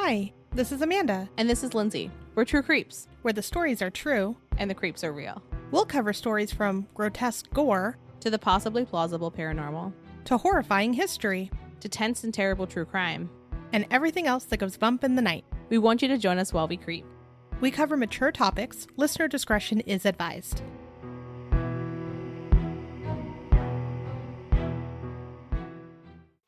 Hi, this is Amanda. And this is Lindsay. We're True Creeps. Where the stories are true. And the creeps are real. We'll cover stories from grotesque gore To the possibly plausible paranormal. to horrifying history. To tense and terrible true crime. And everything else that goes bump in the night. We want you to join us while we creep. We cover mature topics. Listener discretion is advised.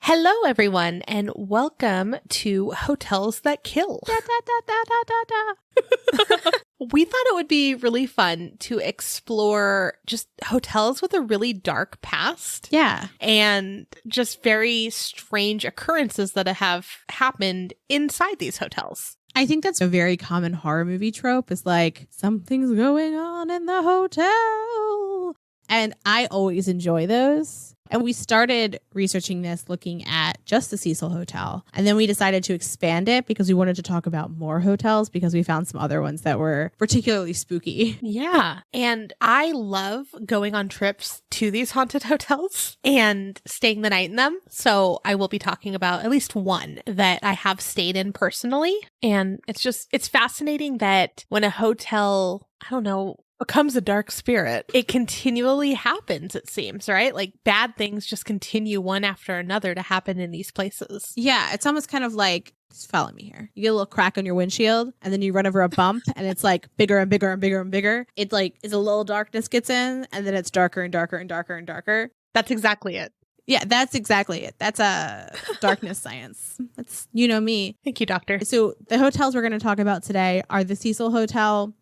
Hello, everyone, and welcome to Hotels That Kill. Da, da, da, da, da, da. We thought it would be really fun to explore just hotels with a really dark past. Yeah. And just very strange occurrences that have happened inside these hotels. I think that's a very common horror movie trope. Is like, something's going on in the hotel. And I always enjoy those. And we started researching this looking at just the Cecil Hotel. And then we decided to expand it because we wanted to talk about more hotels because we found some other ones that were particularly spooky. Yeah. And I love going on trips to these haunted hotels and staying the night in them. So I will be talking about at least one that I have stayed in personally. And it's fascinating that when a hotel, I don't know, becomes a dark spirit, it continually happens, it seems, right? Like bad things just continue one after another to happen in these places. Yeah, it's almost kind of like, just follow me here. You get a little crack on your windshield and then you run over a bump and it's like bigger and bigger and bigger and bigger. It like is a little darkness gets in and then it's darker and darker and darker and darker. That's exactly it. Yeah, that's exactly it. That's a darkness science. That's, you know me. Thank you, doctor. So the hotels we're going to talk about today are the Cecil Hotel,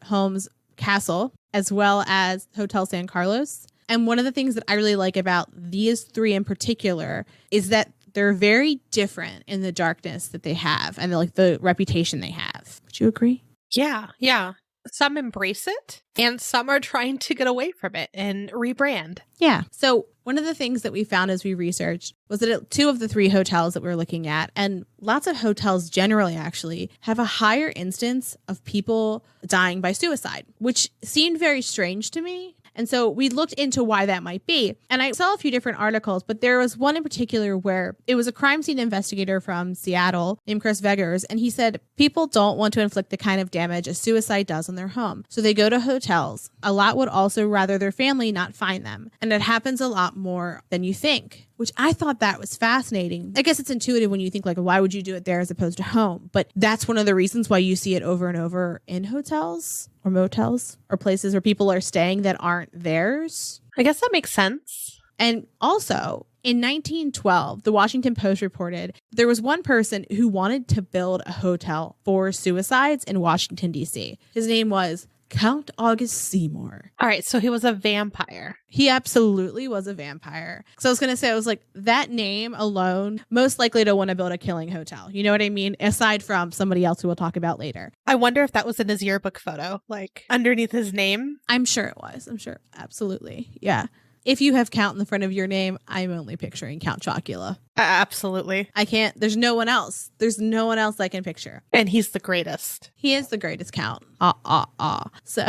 Holmes Castle, as well as Hotel San Carlos. And one of the things that I really like about these three in particular is that they're very different in the darkness that they have and like the reputation they have. Would you agree? Yeah. Some embrace it and some are trying to get away from it and rebrand. Yeah. So one of the things that we found as we researched was that two of the three hotels that we're looking at, and lots of hotels generally actually, have a higher instance of people dying by suicide, which seemed very strange to me. And so we looked into why that might be. And I saw a few different articles, but there was one in particular where it was a crime scene investigator from Seattle named Chris Veggers. And he said, people don't want to inflict the kind of damage a suicide does on their home. So they go to hotels. A lot would also rather their family not find them. And it happens a lot more than you think, which I thought that was fascinating. I guess it's intuitive when you think like, why would you do it there as opposed to home? But that's one of the reasons why you see it over and over in hotels or motels or places where people are staying that aren't theirs. I guess that makes sense. And also, in 1912, the Washington Post reported there was one person who wanted to build a hotel for suicides in Washington, D.C. His name was Count August Seymour. All right, so he was a vampire. He absolutely was a vampire. So I was going to say, I was like, that name alone, most likely to want to build a killing hotel. You know what I mean? Aside from somebody else who we'll talk about later. I wonder if that was in his yearbook photo, like underneath his name. I'm sure it was. I'm sure. Absolutely. Yeah. If you have Count in the front of your name, I'm only picturing Count Chocula. Absolutely. I can't. There's no one else. There's no one else I can picture. And he's the greatest. He is the greatest Count. So,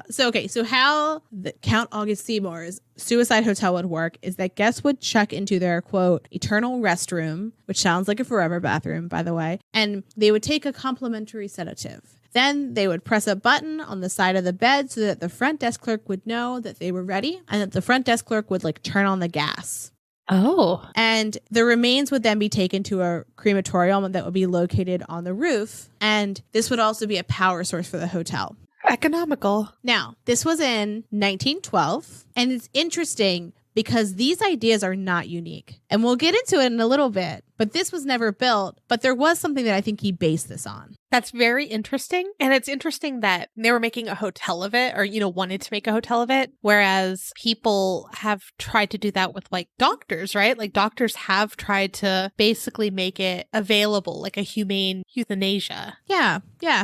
so how the Count August Seymour's suicide hotel would work is that guests would check into their, quote, eternal restroom, which sounds like a forever bathroom, by the way, and they would take a complimentary sedative. Then they would press a button on the side of the bed so that the front desk clerk would know that they were ready and that the front desk clerk would like turn on the gas. Oh. And the remains would then be taken to a crematorium that would be located on the roof. And this would also be a power source for the hotel. Economical. Now, this was in 1912. And it's interesting because these ideas are not unique. And we'll get into it in a little bit. But this was never built. But there was something that I think he based this on. That's very interesting. And it's interesting that they were making a hotel of it or, wanted to make a hotel of it. Whereas people have tried to do that with like doctors, right? Like doctors have tried to basically make it available, like a humane euthanasia. Yeah.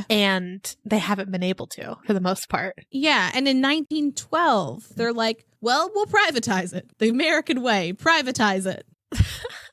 And they haven't been able to for the most part. Yeah. And in 1912, they're like, well, we'll privatize it. The American way, privatize it.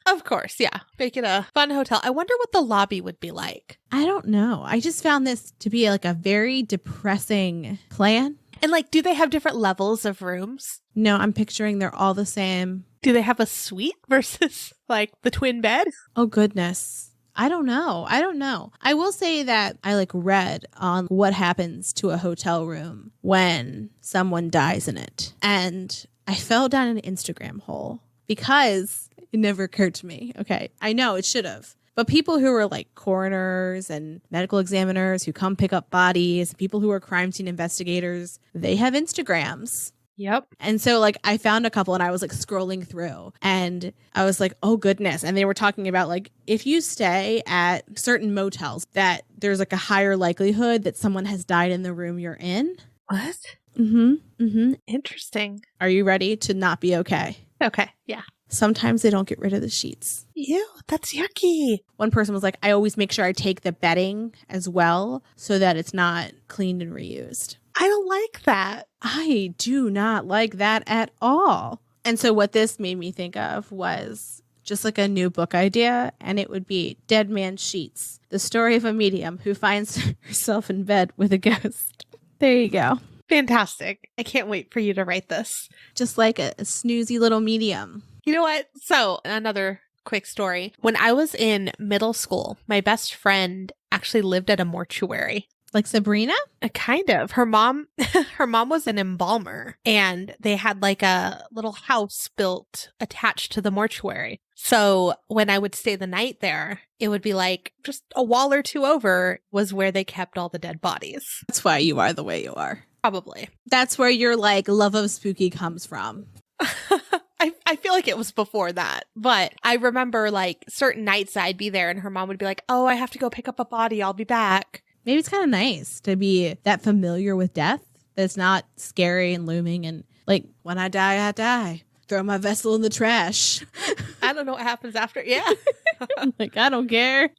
Of course, yeah. Make it a fun hotel. I wonder what the lobby would be like. I don't know. I just found this to be like a very depressing plan. And like, do they have different levels of rooms? No, I'm picturing they're all the same. Do they have a suite versus like the twin bed? Oh, goodness. I don't know. I will say that I like read on what happens to a hotel room when someone dies in it. And I fell down an Instagram hole because it never occurred to me. Okay. I know it should have. But people who are like coroners and medical examiners who come pick up bodies, people who are crime scene investigators, they have Instagrams. Yep. And so like I found a couple and I was like scrolling through and I was like, oh goodness. And they were talking about like if you stay at certain motels that there's like a higher likelihood that someone has died in the room you're in. What? Interesting. Are you ready to not be okay? Okay. Yeah. Sometimes they don't get rid of the sheets. Ew, that's yucky. One person was like, I always make sure I take the bedding as well so that it's not cleaned and reused. I don't like that. I do not like that at all. And so what this made me think of was just like a new book idea, and it would be Dead Man's Sheets, the story of a medium who finds herself in bed with a ghost. There you go. Fantastic. I can't wait for you to write this. Just like a snoozy little medium. You know what? So another quick story. When I was in middle school, my best friend actually lived at a mortuary. Like Sabrina? Kind of. Her mom was an embalmer, and they had like a little house built attached to the mortuary. So when I would stay the night there, it would be like just a wall or two over was where they kept all the dead bodies. That's why you are the way you are. Probably. That's where your like love of spooky comes from. I feel like it was before that, but I remember like certain nights I'd be there and her mom would be like, oh, I have to go pick up a body. I'll be back. Maybe it's kind of nice to be that familiar with death. That's not scary and looming and like, when I die, I die. Throw my vessel in the trash. I don't know what happens after. Yeah. Like, I don't care.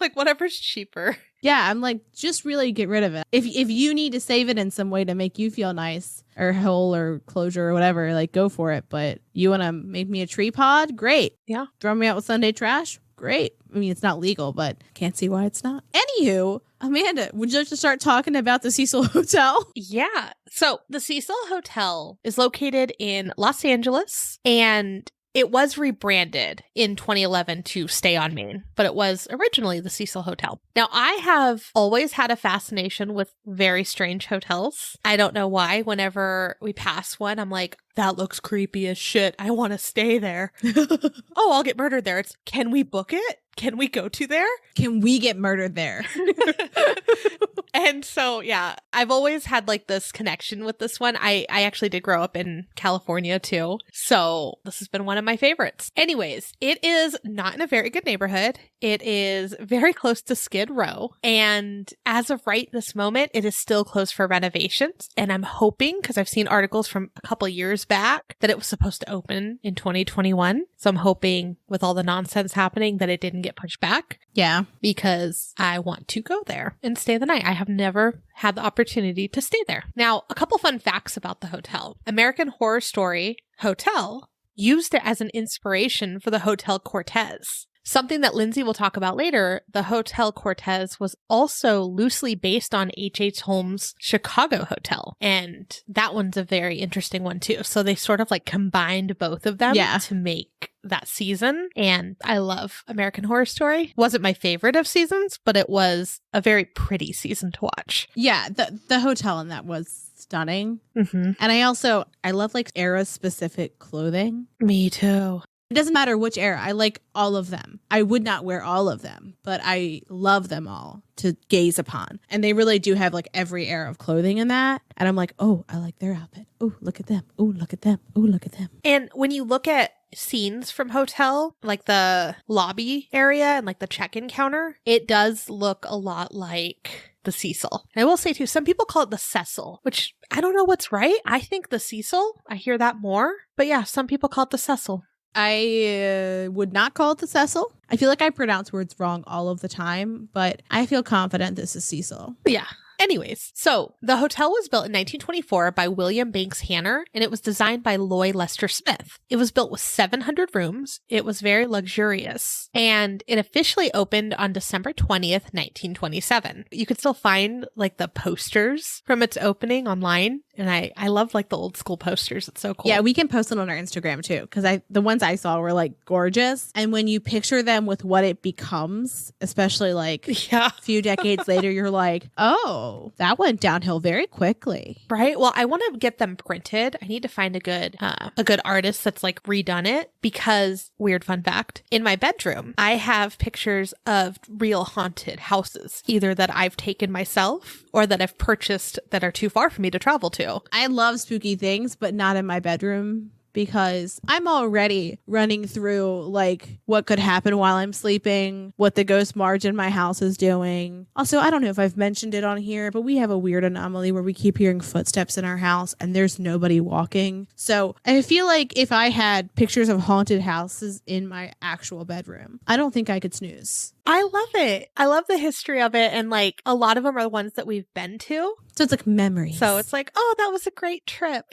Like, whatever's cheaper. Yeah, I'm like, just really get rid of it. If you need to save it in some way to make you feel nice or whole or closure or whatever, like, go for it. But you want to make me a tree pod? Great. Yeah. Throw me out with Sunday trash? Great. I mean, it's not legal, but can't see why it's not. Anywho, Amanda, would you like to start talking about the Cecil Hotel? Yeah. So the Cecil Hotel is located in Los Angeles, and it was rebranded in 2011 to Stay on Main, but it was originally the Cecil Hotel. Now, I have always had a fascination with very strange hotels. I don't know why. Whenever we pass one, I'm like, that looks creepy as shit. I want to stay there. Oh, I'll get murdered there. It's, can we book it? Can we go to there? Can we get murdered there? And so, yeah, I've always had like this connection with this one. I actually did grow up in California too. So this has been one of my favorites. Anyways, it is not in a very good neighborhood. It is very close to Skid Row. And as of right this moment, it is still closed for renovations. And I'm hoping, because I've seen articles from a couple years back, that it was supposed to open in 2021. So I'm hoping with all the nonsense happening that it didn't get pushed back. Yeah. Because I want to go there and stay the night. I have never had the opportunity to stay there. Now, a couple fun facts about the hotel. American Horror Story Hotel used it as an inspiration for the Hotel Cortez. Something that Lindsay will talk about later, the Hotel Cortez was also loosely based on H.H. Holmes' Chicago Hotel. And that one's a very interesting one too. So they sort of like combined both of them to make that season. And I love American Horror Story. Wasn't my favorite of seasons, but it was a very pretty season to watch. Yeah, the hotel in that was stunning. Mm-hmm. And I love like era specific clothing. Me too. It doesn't matter which era. I like all of them. I would not wear all of them, but I love them all to gaze upon. And they really do have like every era of clothing in that. And I'm like, oh, I like their outfit. Oh, look at them. Oh, look at them. Oh, look at them. And when you look at scenes from hotel, like the lobby area and like the check-in counter, it does look a lot like the Cecil. And I will say too, some people call it the Cecil, which I don't know what's right. I think the Cecil, I hear that more. But yeah, some people call it the Cecil. I would not call it the Cecil. I feel like I pronounce words wrong all of the time, but I feel confident this is Cecil. Yeah. Anyways, so the hotel was built in 1924 by William Banks Hanner, and it was designed by Loy Lester Smith. It was built with 700 rooms. It was very luxurious, and it officially opened on December 20th, 1927. You could still find like the posters from its opening online. And I love like the old school posters. It's so cool. Yeah, we can post it on our Instagram too, because the ones I saw were like gorgeous. And when you picture them with what it becomes, especially like a few decades later, you're like, oh, that went downhill very quickly. Right. Well, I want to get them printed. I need to find a good artist that's like redone it, because weird fun fact, in my bedroom, I have pictures of real haunted houses, either that I've taken myself or that I've purchased that are too far for me to travel to. I love spooky things, but not in my bedroom, because I'm already running through like what could happen while I'm sleeping, what the ghost Marge in my house is doing. Also, I don't know if I've mentioned it on here, but we have a weird anomaly where we keep hearing footsteps in our house and there's nobody walking. So I feel like if I had pictures of haunted houses in my actual bedroom, I don't think I could snooze. I love it. I love the history of it. And like a lot of them are the ones that we've been to. So it's like memories. So it's like, oh, that was a great trip.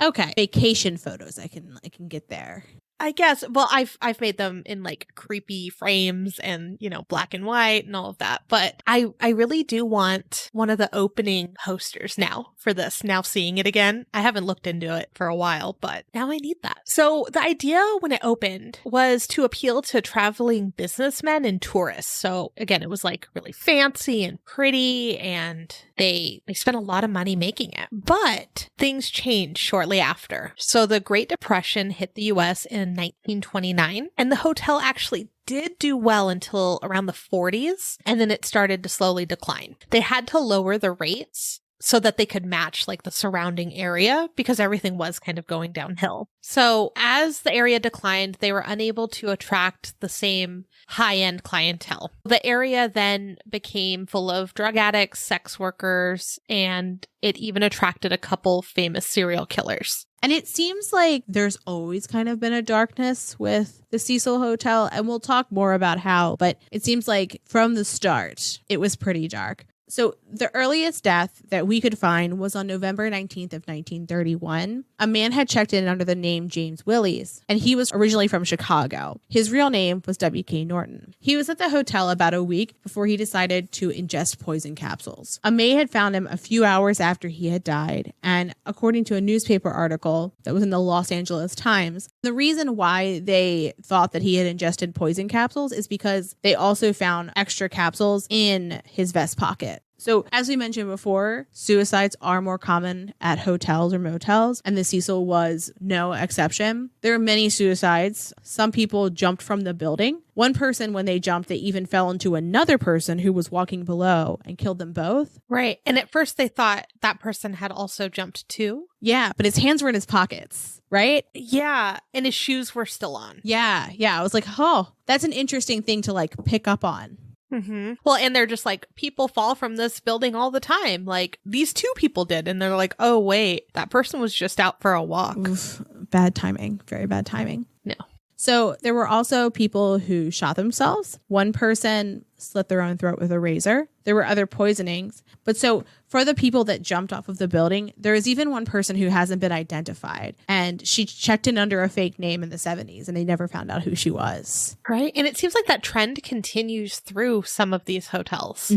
Okay. Vacation photos. I can get there. I guess. Well, I've made them in like creepy frames and, you know, black and white and all of that. But I really do want one of the opening posters now for this. Now seeing it again. I haven't looked into it for a while, but now I need that. So the idea when it opened was to appeal to traveling businessmen and tourists. So again, it was like really fancy and pretty, and they spent a lot of money making it. But things changed shortly after. So the Great Depression hit the US in 1929, and the hotel actually did do well until around the 40s, and then it started to slowly decline. They had to lower the rates so that they could match like the surrounding area, because everything was kind of going downhill. So as the area declined, they were unable to attract the same high-end clientele. The area then became full of drug addicts, sex workers, and it even attracted a couple famous serial killers. And it seems like there's always kind of been a darkness with the Cecil Hotel, and we'll talk more about how, but it seems like from the start, it was pretty dark. So the earliest death that we could find was on November 19th of 1931. A man had checked in under the name James Willies, and he was originally from Chicago. His real name was W.K. Norton. He was at the hotel about a week before he decided to ingest poison capsules. A maid had found him a few hours after he had died, and according to a newspaper article that was in the Los Angeles Times, the reason why they thought that he had ingested poison capsules is because they also found extra capsules in his vest pocket. So as we mentioned before, suicides are more common at hotels or motels, and the Cecil was no exception. There are many suicides. Some people jumped from the building. One person, when they jumped, they even fell into another person who was walking below and killed them both. Right. And at first they thought that person had also jumped too. Yeah, but his hands were in his pockets, right? Yeah. And his shoes were still on. Yeah. I was like, oh, that's an interesting thing to like pick up on. Mm-hmm. Well, and they're just like, people fall from this building all the time. Like, these two people did. And they're like, oh, wait, that person was just out for a walk. Oof, bad timing. Very bad timing. No. So there were also people who shot themselves. One person slit their own throat with a razor. There were other poisonings. But so for the people that jumped off of the building, there is even one person who hasn't been identified. And she checked in under a fake name in the 70s, and they never found out who she was. Right. And it seems like that trend continues through some of these hotels,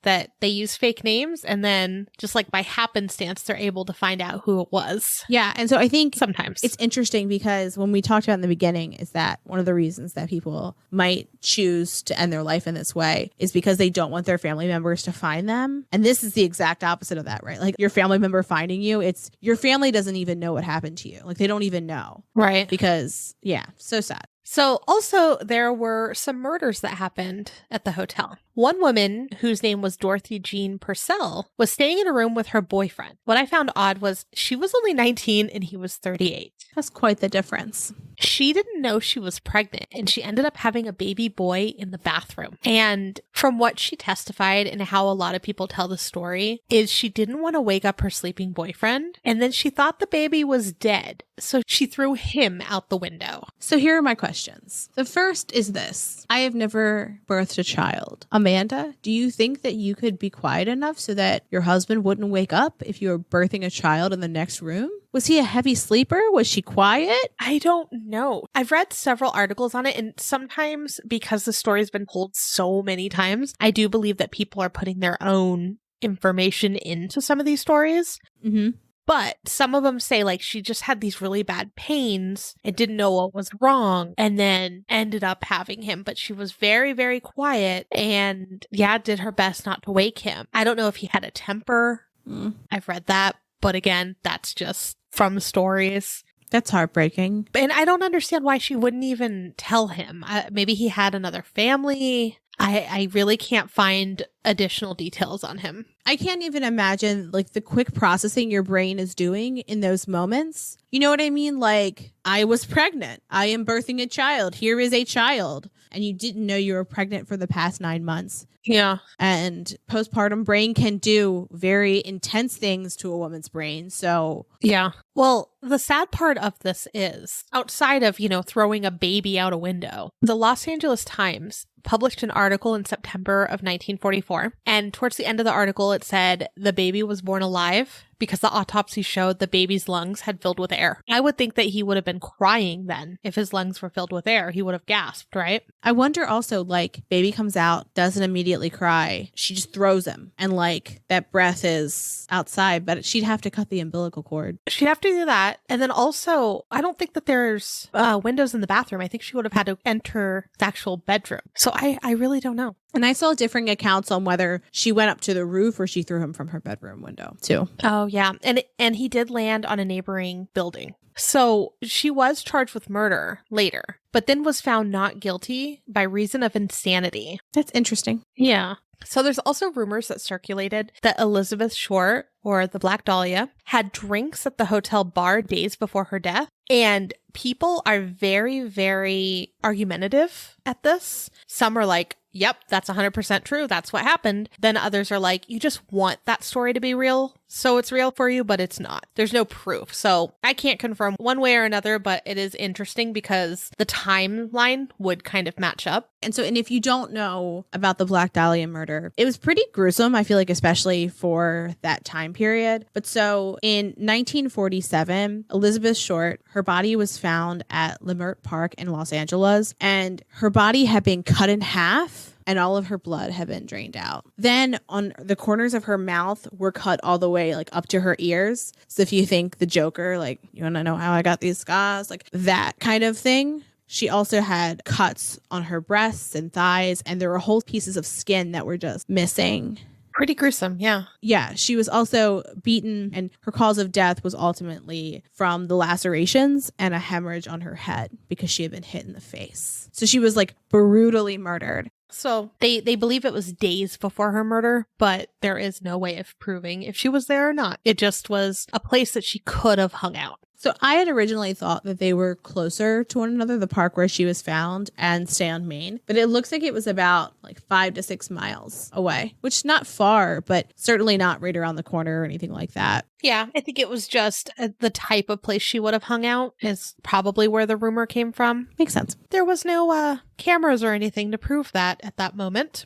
that they use fake names, and then just like by happenstance, they're able to find out who it was. Yeah. And so I think sometimes it's interesting, because when we talked about in the beginning is that one of the reasons that people might choose to end their life in this way is because they don't want their family members to find them. And this is the exact opposite of that, right? Like your family member finding you, it's your family doesn't even know what happened to you. Like they don't even know. Right. Because yeah, so sad. So also there were some murders that happened at the hotel. One woman, whose name was Dorothy Jean Purcell, was staying in a room with her boyfriend. What I found odd was she was only 19 and he was 38. That's quite the difference. She didn't know she was pregnant, and she ended up having a baby boy in the bathroom. And from what she testified and how a lot of people tell the story is she didn't want to wake up her sleeping boyfriend, and then she thought the baby was dead. So she threw him out the window. So here are my questions. The first is this. I have never birthed a child. Amanda, do you think that you could be quiet enough so that your husband wouldn't wake up if you were birthing a child in the next room? Was he a heavy sleeper? Was she quiet? I don't know. I've read several articles on it, and sometimes because the story's been told so many times, I do believe that people are putting their own information into some of these stories. Mm-hmm. But some of them say like she just had these really bad pains and didn't know what was wrong and then ended up having him. But she was very, very quiet and did her best not to wake him. I don't know if he had a temper. I've read that. But again, that's just from stories. That's heartbreaking. And I don't understand why she wouldn't even tell him. Maybe he had another family. I really can't find additional details on him. I can't even imagine like the quick processing your brain is doing in those moments. You know what I mean? Like, I was pregnant. I am birthing a child. Here is a child. And you didn't know you were pregnant for the past 9 months. Yeah. And postpartum brain can do very intense things to a woman's brain. So, yeah. Well, the sad part of this is outside of, throwing a baby out a window, the Los Angeles Times published an article in September of 1944. And towards the end of the article, it said the baby was born alive because the autopsy showed the baby's lungs had filled with air. I would think that he would have been crying then. If his lungs were filled with air, he would have gasped, right? I wonder also, like, baby comes out, doesn't immediately cry. She just throws him. And, like, that breath is outside, but she'd have to cut the umbilical cord. She'd have to do that. And then also, I don't think that there's windows in the bathroom. I think she would have had to enter the actual bedroom. So I really don't know. And I saw differing accounts on whether she went up to the roof or she threw him from her bedroom window, too. Oh, yeah. And he did land on a neighboring building. So she was charged with murder later, but then was found not guilty by reason of insanity. That's interesting. Yeah. So there's also rumors that circulated that Elizabeth Short, or the Black Dahlia, had drinks at the hotel bar days before her death. And people are very, very argumentative at this. Some are like, yep, that's 100% true. That's what happened. Then others are like, you just want that story to be real. So it's real for you, but it's not. There's no proof. So I can't confirm one way or another, but it is interesting because the timeline would kind of match up. And if you don't know about the Black Dahlia murder, it was pretty gruesome, I feel like, especially for that time period. But so in 1947, Elizabeth Short, her body was found at Leimert Park in Los Angeles, and her body had been cut in half and all of her blood had been drained out. Then on the corners of her mouth were cut all the way like up to her ears. So if you think the Joker, like, you want to know how I got these scars, like that kind of thing. She also had cuts on her breasts and thighs, and there were whole pieces of skin that were just missing. Pretty gruesome, yeah. Yeah, she was also beaten, and her cause of death was ultimately from the lacerations and a hemorrhage on her head because she had been hit in the face. So she was like brutally murdered. So they believe it was days before her murder, but there is no way of proving if she was there or not. It just was a place that she could have hung out. So I had originally thought that they were closer to one another, the park where she was found and Stay on Main, but it looks like it was about like 5 to 6 miles away, which is not far, but certainly not right around the corner or anything like that. Yeah, I think it was just the type of place she would have hung out is probably where the rumor came from. Makes sense. There was no cameras or anything to prove that at that moment.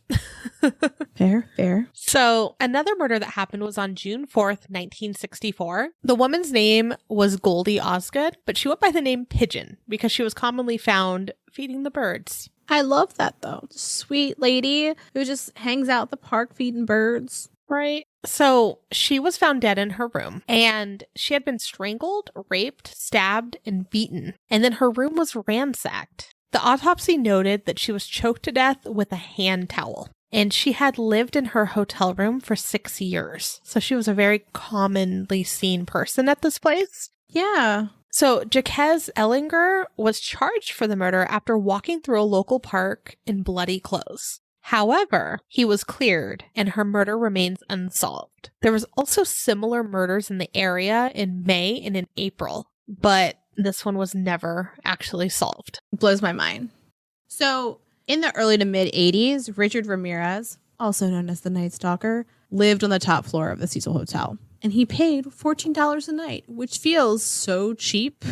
Fair. So another murder that happened was on June 4th, 1964. The woman's name was Goldie Osgood, but she went by the name Pigeon because she was commonly found feeding the birds. I love that, though. Sweet lady who just hangs out at the park feeding birds. Right. So she was found dead in her room, and she had been strangled, raped, stabbed, and beaten. And then her room was ransacked. The autopsy noted that she was choked to death with a hand towel. And she had lived in her hotel room for 6 years. So she was a very commonly seen person at this place. Yeah. So Jaquez Ellinger was charged for the murder after walking through a local park in bloody clothes. However, he was cleared and her murder remains unsolved. There was also similar murders in the area in May and in April, but this one was never actually solved. Blows my mind. So in the early to mid 80s, Richard Ramirez, also known as the Night Stalker, lived on the top floor of the Cecil Hotel. And he paid $14 a night, which feels so cheap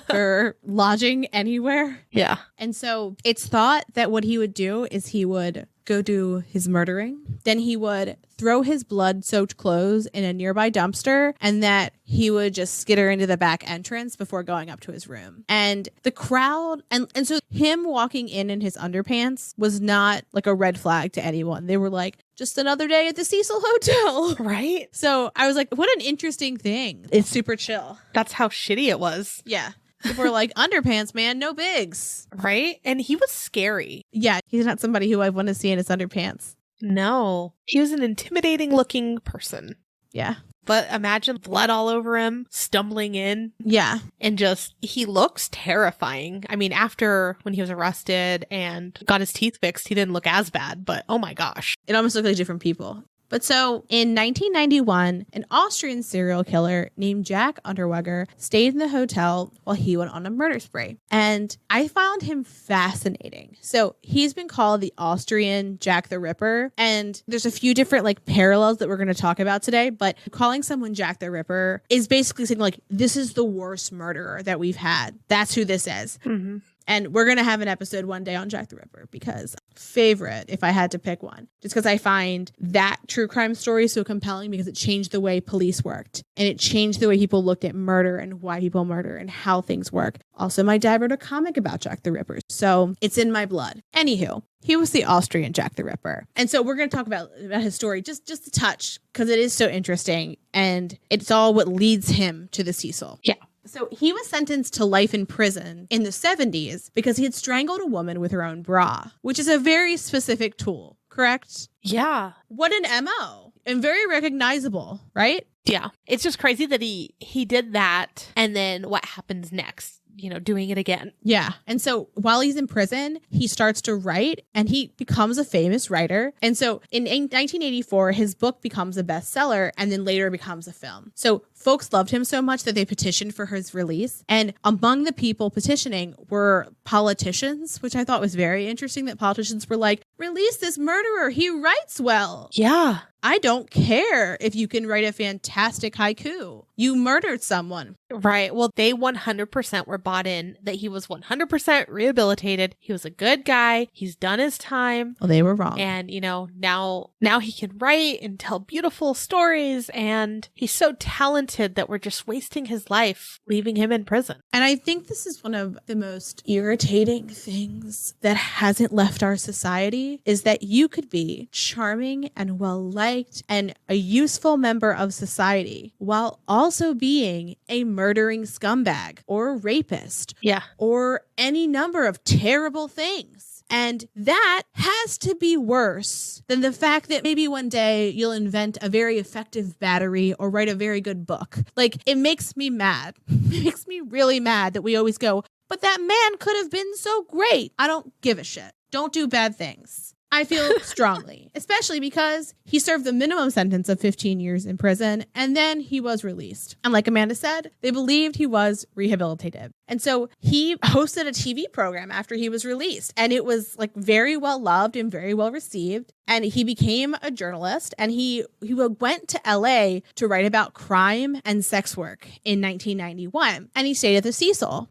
for lodging anywhere. Yeah. And so it's thought that what he would do is he would go do his murdering. Then he would throw his blood-soaked clothes in a nearby dumpster, and that he would just skitter into the back entrance before going up to his room. And the crowd, and so him walking in his underpants was not like a red flag to anyone. They were like, just another day at the Cecil Hotel. Right? So I was like, what an interesting thing. It's super chill. That's how shitty it was. Yeah. People were like, underpants, man, no bigs. Right? And he was scary. Yeah, he's not somebody who I want to see in his underpants. No. He was an intimidating looking person. Yeah. But imagine blood all over him, stumbling in. Yeah. And just, he looks terrifying. I mean, after when he was arrested and got his teeth fixed, he didn't look as bad, but oh my gosh. It almost looked like different people. But so in 1991, an Austrian serial killer named Jack Unterweger stayed in the hotel while he went on a murder spree. And I found him fascinating. So he's been called the Austrian Jack the Ripper. And there's a few different like parallels that we're going to talk about today. But calling someone Jack the Ripper is basically saying like, this is the worst murderer that we've had. That's who this is. Mm-hmm. And we're going to have an episode one day on Jack the Ripper because favorite, if I had to pick one, just because I find that true crime story so compelling because it changed the way police worked and it changed the way people looked at murder and why people murder and how things work. Also, my dad wrote a comic about Jack the Ripper, so it's in my blood. Anywho, he was the Austrian Jack the Ripper. And so we're going to talk about his story just a touch because it is so interesting and it's all what leads him to the Cecil. Yeah. So he was sentenced to life in prison in the 70s because he had strangled a woman with her own bra, which is a very specific tool, correct? Yeah. What an MO. And very recognizable, right? Yeah. It's just crazy that he did that and then what happens next? You know, doing it again. Yeah. And so while he's in prison, he starts to write and he becomes a famous writer. And so in 1984, his book becomes a bestseller and then later becomes a film. So folks loved him so much that they petitioned for his release. And among the people petitioning were politicians, which I thought was very interesting that politicians were like, release this murderer. He writes well. Yeah. I don't care if you can write a fantastic haiku. You murdered someone. Right. Well, they 100% were bought in that he was 100% rehabilitated. He was a good guy. He's done his time. Well, they were wrong. And, you know, now he can write and tell beautiful stories. And he's so talented that we're just wasting his life, leaving him in prison. And I think this is one of the most irritating things that hasn't left our society is that you could be charming and well-liked and a useful member of society while also being a murdering scumbag or rapist. Yeah. Or any number of terrible things. And that has to be worse than the fact that maybe one day you'll invent a very effective battery or write a very good book. Like, it makes me mad. It makes me really mad that we always go, but that man could have been so great. I don't give a shit. Don't do bad things. I feel strongly, especially because he served the minimum sentence of 15 years in prison and then he was released. And like Amanda said, they believed he was rehabilitated. And so he hosted a TV program after he was released and it was like very well loved and very well received. And he became a journalist and he went to LA to write about crime and sex work in 1991. And he stayed at the Cecil.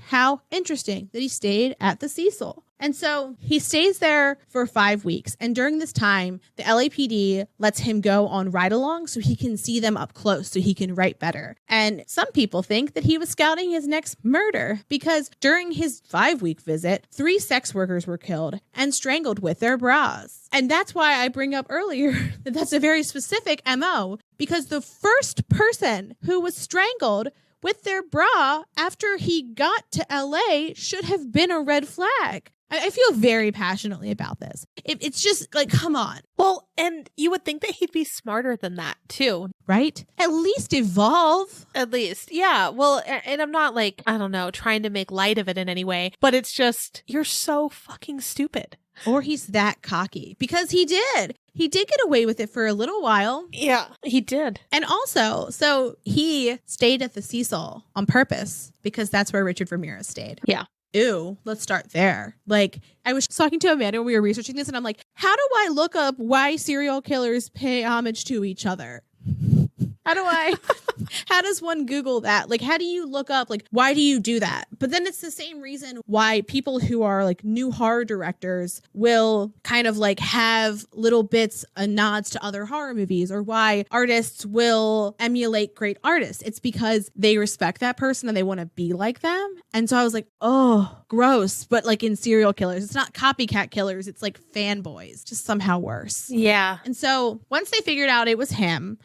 How interesting that he stayed at the Cecil. And so he stays there for 5 weeks. And during this time, the LAPD lets him go on ride-alongs so he can see them up close, so he can write better. And some people think that he was scouting his next murder because during his 5-week visit, 3 sex workers were killed and strangled with their bras. And that's why I bring up earlier that that's a very specific MO because the first person who was strangled with their bra after he got to LA should have been a red flag. I feel very passionately about this. It's just like, come on. Well, and you would think that he'd be smarter than that too. Right? At least evolve. At least. Yeah. Well, and I'm not like, I don't know, trying to make light of it in any way, but it's just, you're so fucking stupid. Or he's that cocky because he did. He did get away with it for a little while. Yeah, he did. And also, so he stayed at the Cecil on purpose because that's where Richard Ramirez stayed. Yeah. Ew, let's start there. Like, I was talking to Amanda when we were researching this and I'm like, how do I look up why serial killers pay homage to each other? How do I How does one Google that? Like, how do you look up, like, why do you do that? But then it's the same reason why people who are like new horror directors will kind of like have little bits and nods to other horror movies, or why artists will emulate great artists. It's because they respect that person and they want to be like them. And so I was like, oh, gross. But like in serial killers, it's not copycat killers. It's like fanboys, just somehow worse. Yeah. And so once they figured out it was him,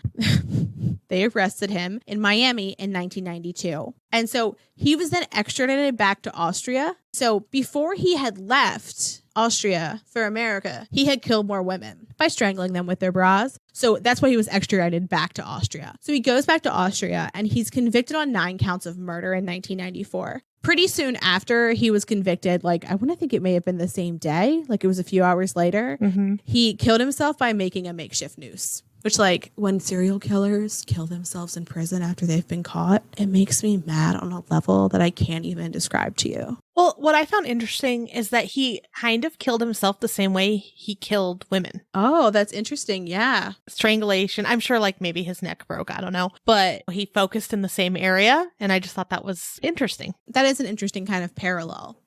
they arrested him in Miami in 1992. And so he was then extradited back to Austria. So before he had left Austria for America, he had killed more women by strangling them with their bras. So that's why he was extradited back to Austria. So he goes back to Austria and he's convicted on 9 counts of murder in 1994. Pretty soon after he was convicted, like I want to think it may have been the same day, like it was a few hours later, he killed himself by making a makeshift noose. Which, like, when serial killers kill themselves in prison after they've been caught, it makes me mad on a level that I can't even describe to you. Well, what I found interesting is that he kind of killed himself the same way he killed women. Oh, that's interesting. Yeah. Strangulation. I'm sure like maybe his neck broke. I don't know. But he focused in the same area. And I just thought that was interesting. That is an interesting kind of parallel.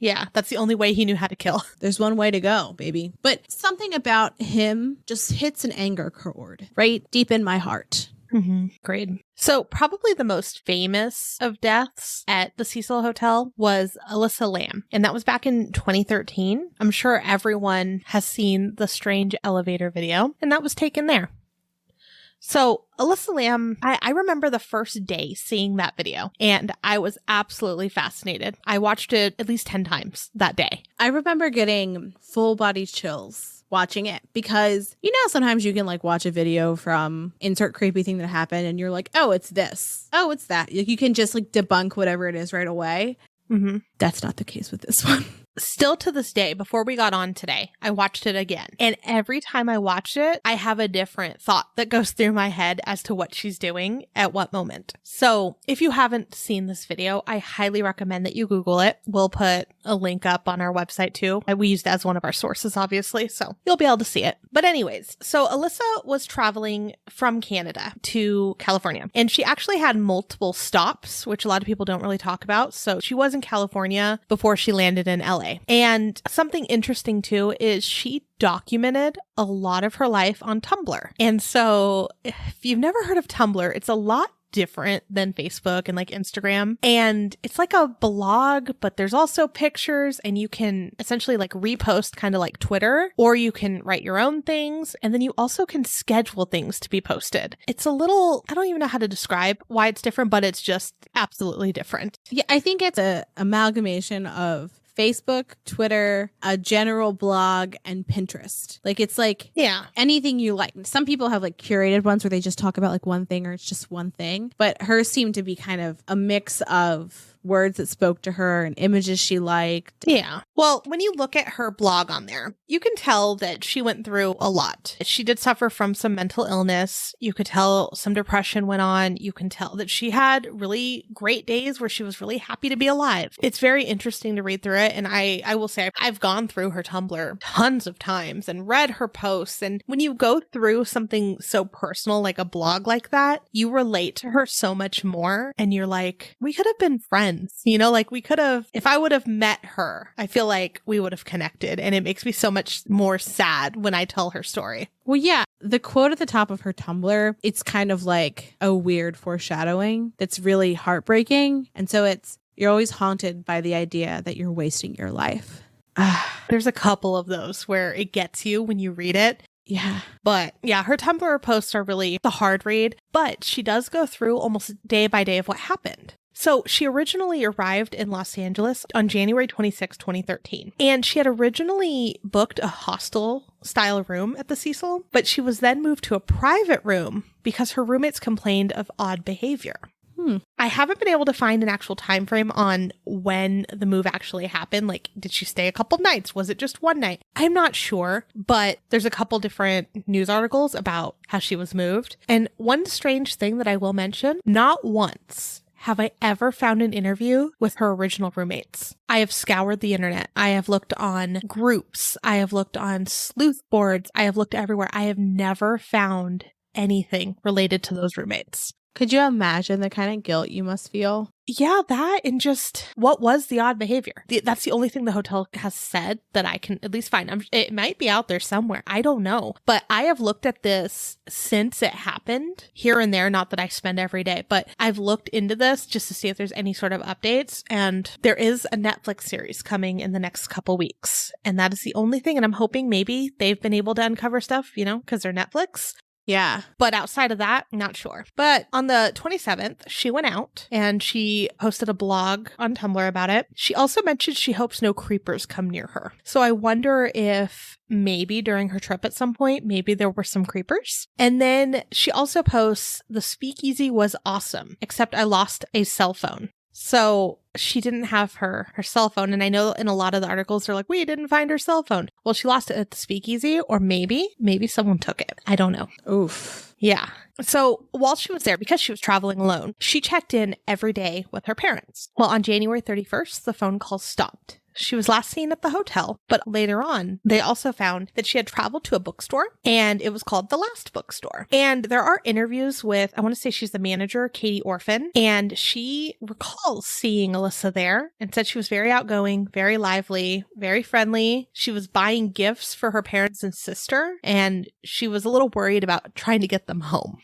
Yeah, that's the only way he knew how to kill. There's one way to go, baby. But something about him just hits an anger chord right deep in my heart. Great. So probably the most famous of deaths at the Cecil Hotel was Alyssa Lam. And that was back in 2013. I'm sure everyone has seen the strange elevator video, and that was taken there. So Alyssa Lam, I remember the first day seeing that video, and I was absolutely fascinated. I watched it at least 10 times that day. I remember getting full body chills watching it because, you know, sometimes you can like watch a video from insert creepy thing that happened and you're like, oh, it's this. Oh, it's that. You can just like debunk whatever it is right away. That's not the case with this one. Still to this day, before we got on today, I watched it again. And every time I watch it, I have a different thought that goes through my head as to what she's doing at what moment. So if you haven't seen this video, I highly recommend that you Google it. We'll put a link up on our website too. We used it as one of our sources, obviously, so you'll be able to see it. But anyways, so Alyssa was traveling from Canada to California, and she actually had multiple stops, which a lot of people don't really talk about. So she was in California before she landed in LA. And something interesting too is she documented a lot of her life on Tumblr. And so if you've never heard of Tumblr, it's a lot different than Facebook and like Instagram. And it's like a blog, but there's also pictures, and you can essentially like repost kind of like Twitter, or you can write your own things. And then you also can schedule things to be posted. It's a little, I don't even know how to describe why it's different, but it's just absolutely different. Yeah, I think it's a amalgamation of Facebook, Twitter, a general blog, and Pinterest. Like, it's like anything you like. Some people have like curated ones where they just talk about like one thing, or it's just one thing. But hers seemed to be kind of a mix of words that spoke to her and images she liked. Yeah. Well, when you look at her blog on there, you can tell that she went through a lot. She did suffer from some mental illness. You could tell some depression went on. You can tell that she had really great days where she was really happy to be alive. It's very interesting to read through it. And I will say I've gone through her Tumblr tons of times and read her posts. And when you go through something so personal like a blog like that, you relate to her so much more. And you're like, we could have been friends. You know, like we could have, if I would have met her, I feel like we would have connected. And it makes me so much more sad when I tell her story. Well, yeah, the quote at the top of her Tumblr, it's kind of like a weird foreshadowing that's really heartbreaking. And so you're always haunted by the idea that you're wasting your life. There's a couple of those where it gets you when you read it. Yeah. But yeah, her Tumblr posts are really the hard read, but she does go through almost day by day of what happened. So she originally arrived in Los Angeles on January 26, 2013. And she had originally booked a hostel style room at the Cecil, but she was then moved to a private room because her roommates complained of odd behavior. I haven't been able to find an actual time frame on when the move actually happened. Like, did she stay a couple nights? Was it just one night? I'm not sure, but there's a couple different news articles about how she was moved. And one strange thing that I will mention, not once have I ever found an interview with her original roommates. I have scoured the internet. I have looked on groups. I have looked on sleuth boards. I have looked everywhere. I have never found anything related to those roommates. Could you imagine the kind of guilt you must feel? Yeah, that and just what was the odd behavior? That's the only thing the hotel has said that I can at least find. It might be out there somewhere. I don't know. But I have looked at this since it happened here and there. Not that I spend every day, but I've looked into this just to see if there's any sort of updates. And there is a Netflix series coming in the next couple weeks. And that is the only thing. And I'm hoping maybe they've been able to uncover stuff, because they're Netflix. Yeah. But outside of that, not sure. But on the 27th, she went out and she posted a blog on Tumblr about it. She also mentioned she hopes no creepers come near her. So I wonder if maybe during her trip at some point, maybe there were some creepers. And then she also posts, the speakeasy was awesome, except I lost a cell phone. So she didn't have her cell phone. And I know in a lot of the articles, they're like, we didn't find her cell phone. Well, she lost it at the speakeasy, or maybe someone took it. I don't know. Oof. Yeah. So while she was there, because she was traveling alone, she checked in every day with her parents. Well, on January 31st, the phone call stopped. She was last seen at the hotel, but later on, they also found that she had traveled to a bookstore, and it was called The Last Bookstore. And there are interviews with, I want to say she's the manager, Katie Orphan, and she recalls seeing Alyssa there and said she was very outgoing, very lively, very friendly. She was buying gifts for her parents and sister, and she was a little worried about trying to get them home.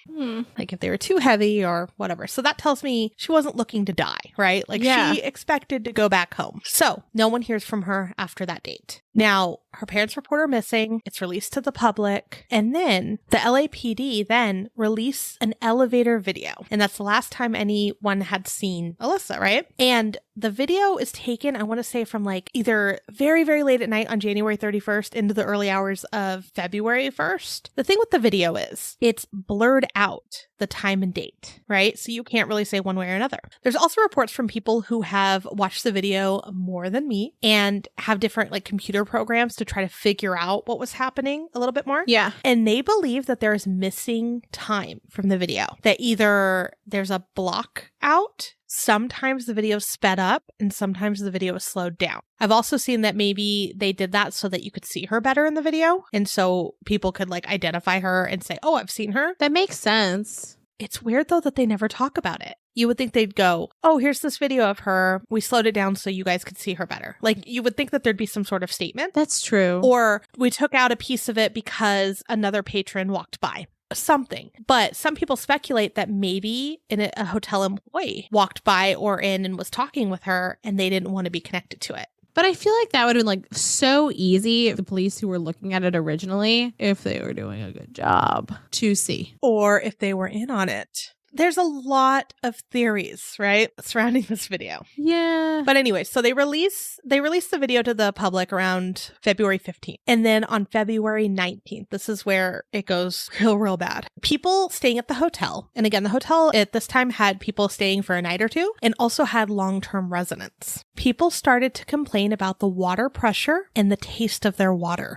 Like if they were too heavy or whatever. So that tells me she wasn't looking to die, right? Like she expected to go back home. So no one hears from her after that date. Now, her parents report her missing. It's released to the public. And then the LAPD then release an elevator video. And that's the last time anyone had seen Alyssa, right? And the video is taken, I want to say, from like either very, very late at night on January 31st into the early hours of February 1st. The thing with the video is it's blurred out the time and date, right? So you can't really say one way or another. There's also reports from people who have watched the video more than me and have different like computer programs to try to figure out what was happening a little bit more. Yeah. And they believe that there is missing time from the video, that either there's a block out, sometimes the video is sped up, and sometimes the video is slowed down. I've also seen that maybe they did that so that you could see her better in the video. And so people could like identify her and say, oh, I've seen her. That makes sense. It's weird though that they never talk about it. You would think they'd go, oh, here's this video of her. We slowed it down so you guys could see her better. Like you would think that there'd be some sort of statement. That's true. Or we took out a piece of it because another patron walked by. Something. But some people speculate that maybe a hotel employee walked by or in and was talking with her and they didn't want to be connected to it. But I feel like that would have been like so easy if the police who were looking at it originally, if they were doing a good job, to see. Or if they were in on it. There's a lot of theories, right, surrounding this video. Yeah. But anyway, so they released the video to the public around February 15th. And then on February 19th, this is where it goes real bad. People staying at the hotel, and again, the hotel at this time had people staying for a night or two and also had long-term residents. People started to complain about the water pressure and the taste of their water.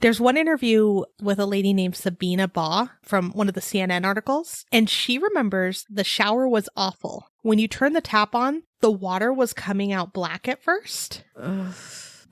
There's one interview with a lady named Sabina Baugh from one of the CNN articles, and she remembers the shower was awful. When you turn the tap on, the water was coming out black at first. Ugh.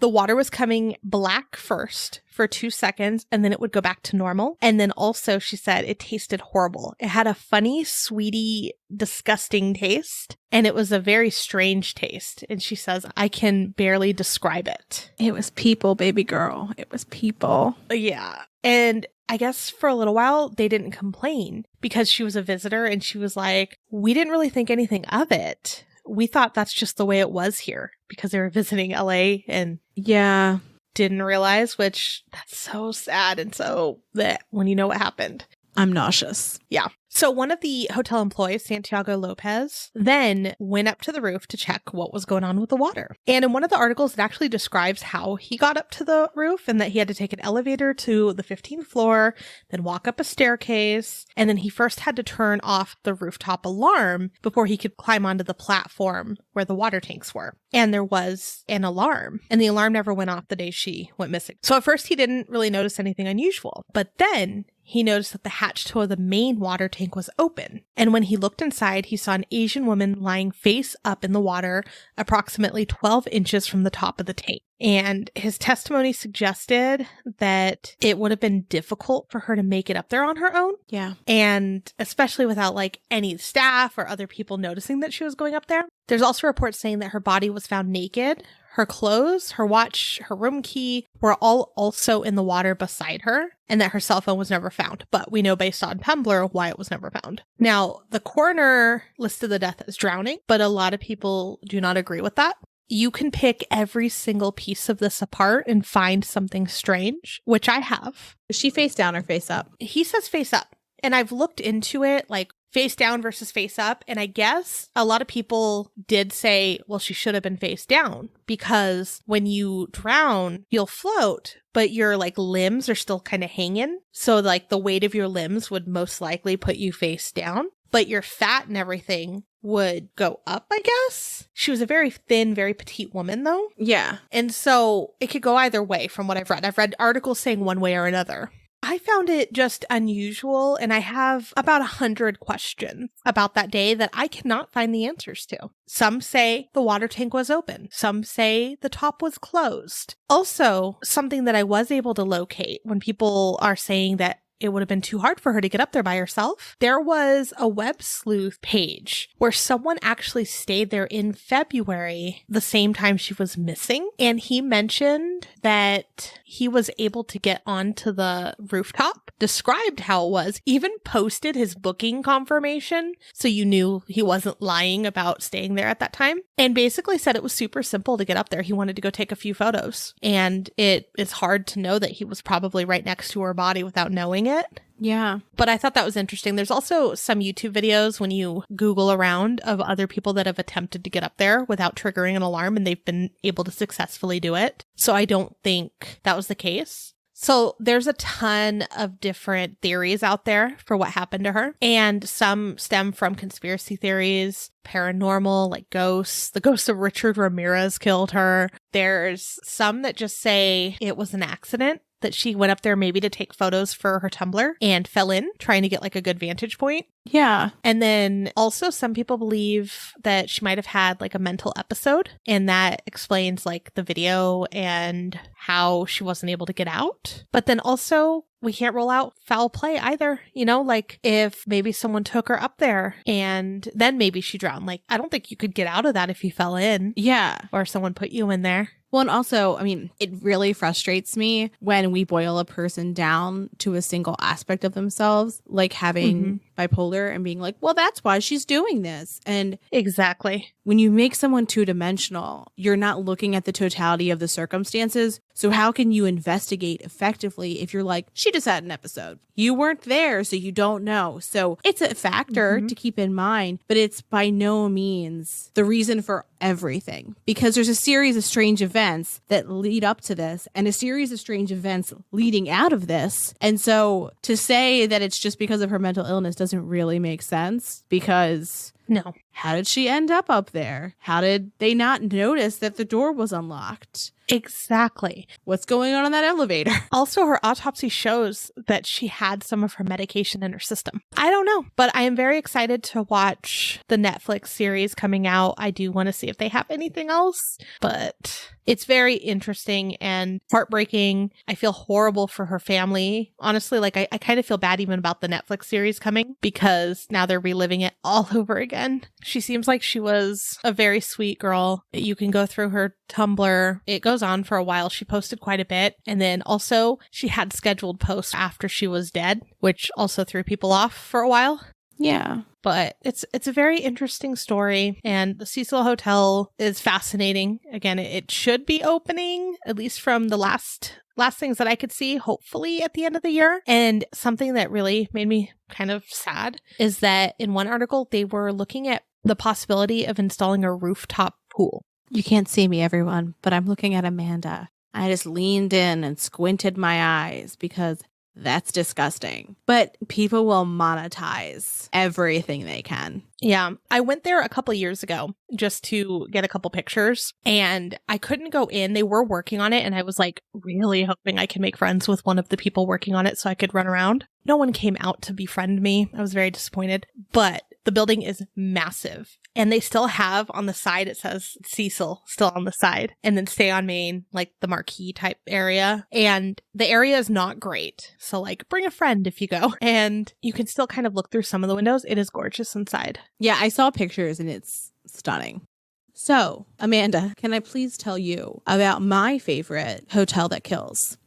The water was coming black first for 2 seconds, and then it would go back to normal. And then also, she said, it tasted horrible. It had a funny, sweetie, disgusting taste, and it was a very strange taste. And she says, I can barely describe it. It was people, baby girl. It was people. Yeah. And I guess for a little while, they didn't complain because she was a visitor, and she was like, we didn't really think anything of it. We thought that's just the way it was here because they were visiting LA and yeah, didn't realize, which that's so sad. And so that when you know what happened, I'm nauseous. Yeah. So one of the hotel employees, Santiago Lopez, then went up to the roof to check what was going on with the water. And in one of the articles, it actually describes how he got up to the roof and that he had to take an elevator to the 15th floor, then walk up a staircase. And then he first had to turn off the rooftop alarm before he could climb onto the platform where the water tanks were. And there was an alarm, and the alarm never went off the day she went missing. So at first he didn't really notice anything unusual, but then he noticed that the hatch to the main water tank was open. And when he looked inside, he saw an Asian woman lying face up in the water, approximately 12 inches from the top of the tank. And his testimony suggested that it would have been difficult for her to make it up there on her own. Yeah. And especially without like any staff or other people noticing that she was going up there. There's also reports saying that her body was found naked. Her clothes, her watch, her room key were all also in the water beside her, and that her cell phone was never found. But we know based on Tumblr why it was never found. Now, the coroner listed the death as drowning, but a lot of people do not agree with that. You can pick every single piece of this apart and find something strange, which I have. Is she face down or face up? He says face up. And I've looked into it, like face down versus face up. And I guess a lot of people did say, well, she should have been face down because when you drown, you'll float, but your like limbs are still kind of hanging. So like the weight of your limbs would most likely put you face down, but your fat and everything would go up, I guess. She was a very thin, very petite woman though. Yeah. And so it could go either way from what I've read. I've read articles saying one way or another. I found it just unusual, and I have about 100 questions about that day that I cannot find the answers to. Some say the water tank was open. Some say the top was closed. Also, something that I was able to locate when people are saying that it would have been too hard for her to get up there by herself. There was a web sleuth page where someone actually stayed there in February, the same time she was missing. And he mentioned that he was able to get onto the rooftop, described how it was, even posted his booking confirmation. So you knew he wasn't lying about staying there at that time. And basically said it was super simple to get up there. He wanted to go take a few photos. And it is hard to know that he was probably right next to her body without knowing it. Yeah. But I thought that was interesting. There's also some YouTube videos when you Google around of other people that have attempted to get up there without triggering an alarm, and they've been able to successfully do it. So I don't think that was the case. So there's a ton of different theories out there for what happened to her. And some stem from conspiracy theories, paranormal, like ghosts. The ghost of Richard Ramirez killed her. There's some that just say it was an accident, that she went up there maybe to take photos for her Tumblr and fell in, trying to get like a good vantage point. Yeah. And then also some people believe that she might have had like a mental episode, and that explains like the video and how she wasn't able to get out. But then also we can't rule out foul play either. You know, like if maybe someone took her up there and then maybe she drowned. Like, I don't think you could get out of that if you fell in. Yeah. Or someone put you in there. Well, and also, I mean, it really frustrates me when we boil a person down to a single aspect of themselves, like having bipolar and being like, well, that's why she's doing this. And exactly. When you make someone two-dimensional, you're not looking at the totality of the circumstances. So how can you investigate effectively if you're like, she just had an episode? You weren't there, so you don't know. So it's a factor to keep in mind, but it's by no means the reason for everything, because there's a series of strange events that lead up to this and a series of strange events leading out of this. And so to say that it's just because of her mental illness doesn't really make sense, because no. How did she end up there? How did they not notice that the door was unlocked? Exactly. What's going on in that elevator? Also, her autopsy shows that she had some of her medication in her system. I don't know, but I am very excited to watch the Netflix series coming out. I do want to see if they have anything else, but it's very interesting and heartbreaking. I feel horrible for her family. Honestly, like I kind of feel bad even about the Netflix series coming, because now they're reliving it all over again. She seems like she was a very sweet girl. You can go through her Tumblr. It goes on for a while. She posted quite a bit. And then also she had scheduled posts after she was dead, which also threw people off for a while. Yeah. But it's a very interesting story, and the Cecil Hotel is fascinating. Again, it should be opening, at least from the last things that I could see, hopefully at the end of the year. And something that really made me kind of sad is that in one article, they were looking at the possibility of installing a rooftop pool. You can't see me, everyone, but I'm looking at Amanda. I just leaned in and squinted my eyes because That's disgusting. But people will monetize everything they can. Yeah. I went there a couple years ago just to get a couple pictures and I couldn't go in. They were working on it and I was like really hoping I could make friends with one of the people working on it so I could run around. No one came out to befriend me. I was very disappointed, but the building is massive and they still have on the side, it says Cecil still on the side and then stay on main, like the marquee type area. And the area is not great. So like bring a friend if you go and you can still kind of look through some of the windows. It is gorgeous inside. Yeah, I saw pictures and it's stunning. So, Amanda, can I please tell you about my favorite hotel that kills?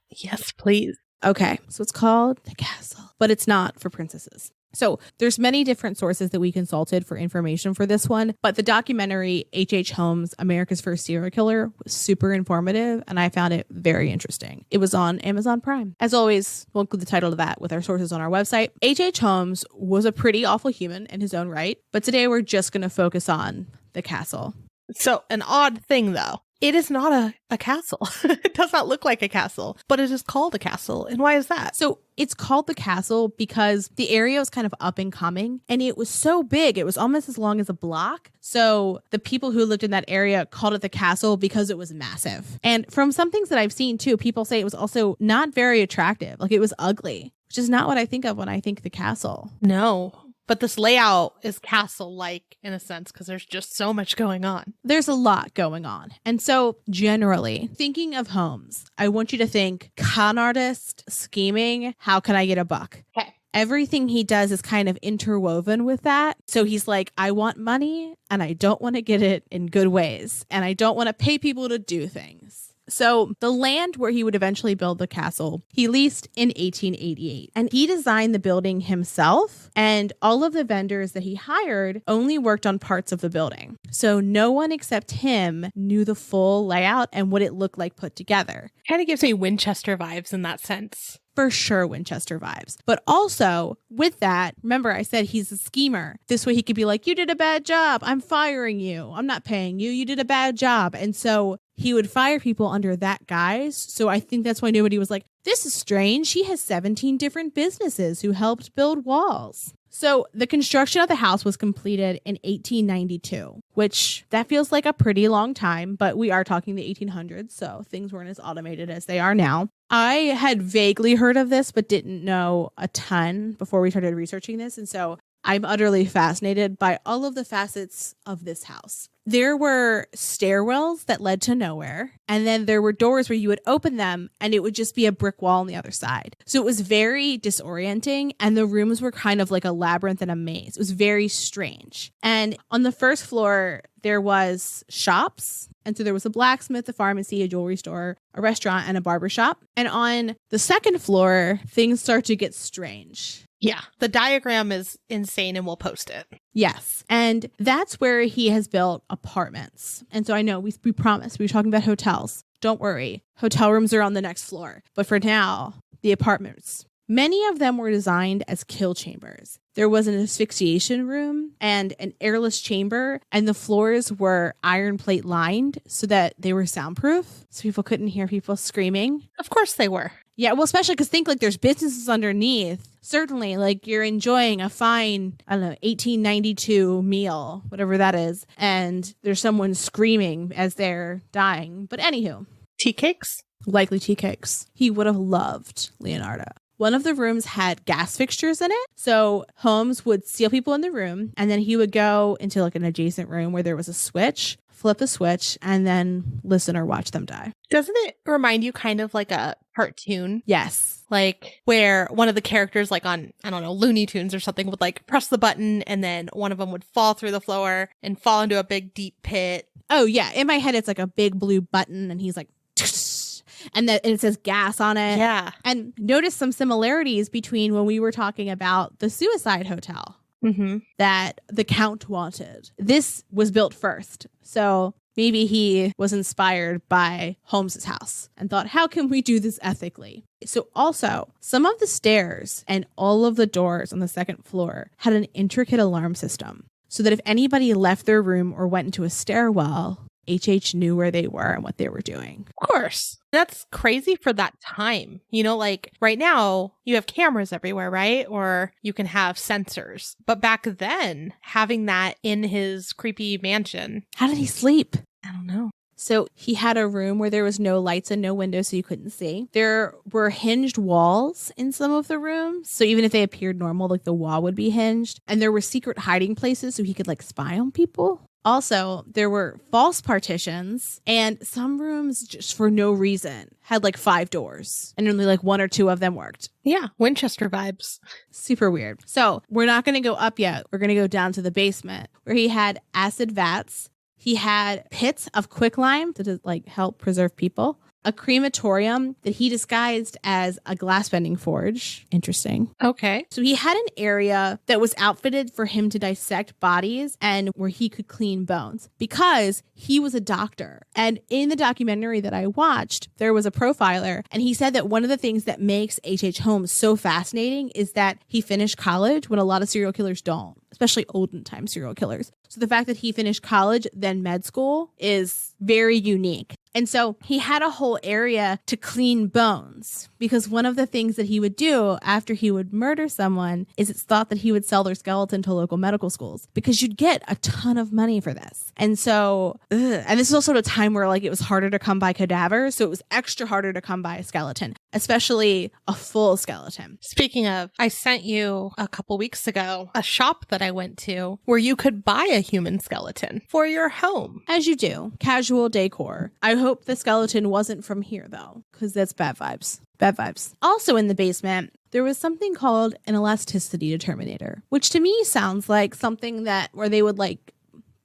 Yes, please. Okay, so it's called The Castle, but it's not for princesses. So there's many different sources that we consulted for information for this one, but the documentary H.H. Holmes, America's First Serial Killer was super informative and I found it very interesting. It was on Amazon Prime. As always, we'll include the title of that with our sources on our website. H.H. Holmes was a pretty awful human in his own right, but today we're just going to focus on the castle. So an odd thing though. It is not a castle. It does not look like a castle, but it is called a castle. And why is that? So it's called the castle because the area was kind of up and coming and it was so big. It was almost as long as a block. So the people who lived in that area called it the castle because it was massive. And from some things that I've seen too, people say it was also not very attractive. Like it was ugly, which is not what I think of when I think the castle. No. But this layout is castle-like in a sense because there's just so much going on. There's a lot going on. And so generally, thinking of Holmes, I want you to think con artist, scheming, how can I get a buck? Okay. Everything he does is kind of interwoven with that. So he's like, I want money and I don't want to get it in good ways. And I don't want to pay people to do things. So the land where he would eventually build the castle, he leased in 1888. And he designed the building himself. And all of the vendors that he hired only worked on parts of the building. So no one except him knew the full layout and what it looked like put together. Kind of gives me Winchester vibes in that sense. For sure, Winchester vibes. But also with that, remember I said he's a schemer. This way he could be like, you did a bad job. I'm firing you. I'm not paying you. You did a bad job. And so he would fire people under that guise. So I think that's why nobody was like, this is strange. She has 17 different businesses who helped build walls. So the construction of the house was completed in 1892, which that feels like a pretty long time, but we are talking the 1800s, so things weren't as automated as they are now. I had vaguely heard of this, but didn't know a ton before we started researching this. And so I'm utterly fascinated by all of the facets of this house. There were stairwells that led to nowhere, and then there were doors where you would open them and it would just be a brick wall on the other side. So it was very disorienting, and the rooms were kind of like a labyrinth and a maze. It was very strange. And on the first floor, there was shops. And so there was a blacksmith, a pharmacy, a jewelry store, a restaurant, and a barber shop. And on the second floor, things start to get strange. Yeah, the diagram is insane and we'll post it. Yes. And that's where he has built apartments. And so I know we promised we were talking about hotels. Don't worry. Hotel rooms are on the next floor. But for now, the apartments. Many of them were designed as kill chambers. There was an asphyxiation room and an airless chamber, and the floors were iron plate lined so that they were soundproof, so people couldn't hear people screaming. Of course they were. Yeah, well, especially because think like there's businesses underneath. Certainly, like you're enjoying a fine, 1892 meal, whatever that is, and there's someone screaming as they're dying. But anywho. Tea cakes? Likely tea cakes. He would have loved Leonardo. One of the rooms had gas fixtures in it. So Holmes would seal people in the room and then he would go into like an adjacent room where there was a switch, flip the switch, and then listen or watch them die. Doesn't it remind you kind of like a cartoon? Yes. Like where one of the characters like on, I don't know, Looney Tunes or something would like press the button and then one of them would fall through the floor and fall into a big deep pit. Oh yeah. In my head, it's like a big blue button and he's like, and it says gas on it. Yeah. And notice some similarities between when we were talking about the suicide hotel that the Count wanted. This was built first. So maybe he was inspired by Holmes's house and thought, how can we do this ethically? So also, some of the stairs and all of the doors on the second floor had an intricate alarm system so that if anybody left their room or went into a stairwell, HH knew where they were and what they were doing. Of course. That's crazy for that time. You know, like right now you have cameras everywhere, right? Or you can have sensors. But back then, having that in his creepy mansion. How did he sleep? I don't know. So he had a room where there was no lights and no windows, so you couldn't see. There were hinged walls in some of the rooms. So even if they appeared normal, like the wall would be hinged. And there were secret hiding places so he could like spy on people. Also, there were false partitions, and some rooms just for no reason had like 5 doors and only like 1 or 2 of them worked. Yeah, Winchester vibes. Super weird. So we're not going to go up yet. We're going to go down to the basement where he had acid vats. He had pits of quicklime to like help preserve people. A crematorium that he disguised as a glass bending forge. Interesting. Okay. So he had an area that was outfitted for him to dissect bodies and where he could clean bones because he was a doctor. And in the documentary that I watched, there was a profiler and he said that one of the things that makes H.H. Holmes so fascinating is that he finished college when a lot of serial killers don't, especially olden time serial killers. So the fact that he finished college, then med school is very unique. And so he had a whole area to clean bones because one of the things that he would do after he would murder someone is it's thought that he would sell their skeleton to local medical schools because you'd get a ton of money for this. And so, and this is also a time where like it was harder to come by cadavers. So it was extra harder to come by a skeleton, especially a full skeleton. Speaking of, I sent you a couple weeks ago a shop that I went to where you could buy a human skeleton for your home. As you do, casual decor. I hope the skeleton wasn't from here though, because that's bad vibes. Bad vibes. Also in the basement, there was something called an elasticity determinator, which to me sounds like something that where they would like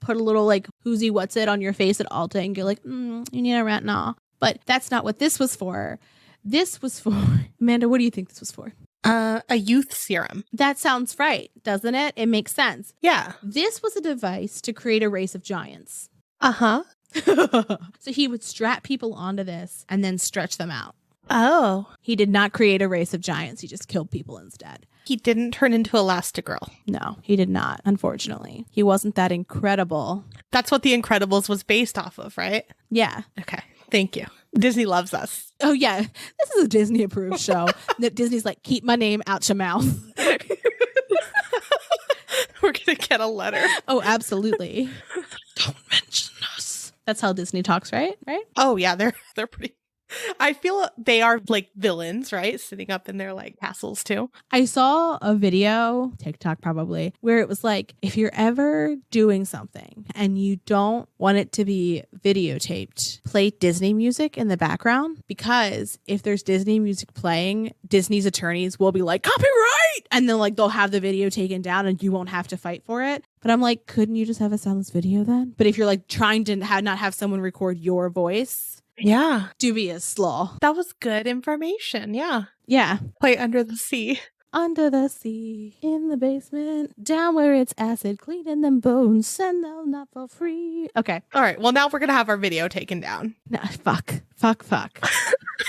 put a little like whoozy what's it on your face at Ulta and you're like, you need a retinol. But that's not what this was for. This was for, Amanda, what do you think this was for? A youth serum. That sounds right, doesn't it? It makes sense. Yeah. This was a device to create a race of giants. Uh-huh. So he would strap people onto this and then stretch them out. Oh. He did not create a race of giants. He just killed people instead. He didn't turn into Elastigirl. No, he did not, unfortunately. He wasn't that incredible. That's what The Incredibles was based off of, right? Yeah. Okay. Thank you. Disney loves us. Oh, yeah. This is a Disney-approved show. That Disney's like, keep my name out your mouth. We're going to get a letter. Oh, absolutely. Don't mention us. That's how Disney talks, right? Right? Oh, yeah. They're pretty... I feel they are like villains, right? Sitting up in their like castles too. I saw a video, TikTok probably, where it was like, if you're ever doing something and you don't want it to be videotaped, play Disney music in the background, because if there's Disney music playing, Disney's attorneys will be like, copyright! And then like they'll have the video taken down and you won't have to fight for it. But I'm like, couldn't you just have a soundless video then? But if you're like trying to not have someone record your voice, yeah, dubious slaw. That was good information. Yeah. Yeah. Play Under the Sea. Under the sea, in the basement, down where it's acid, cleaning them bones, and they'll not for free. Okay. All right. Well, now we're going to have our video taken down. No, fuck.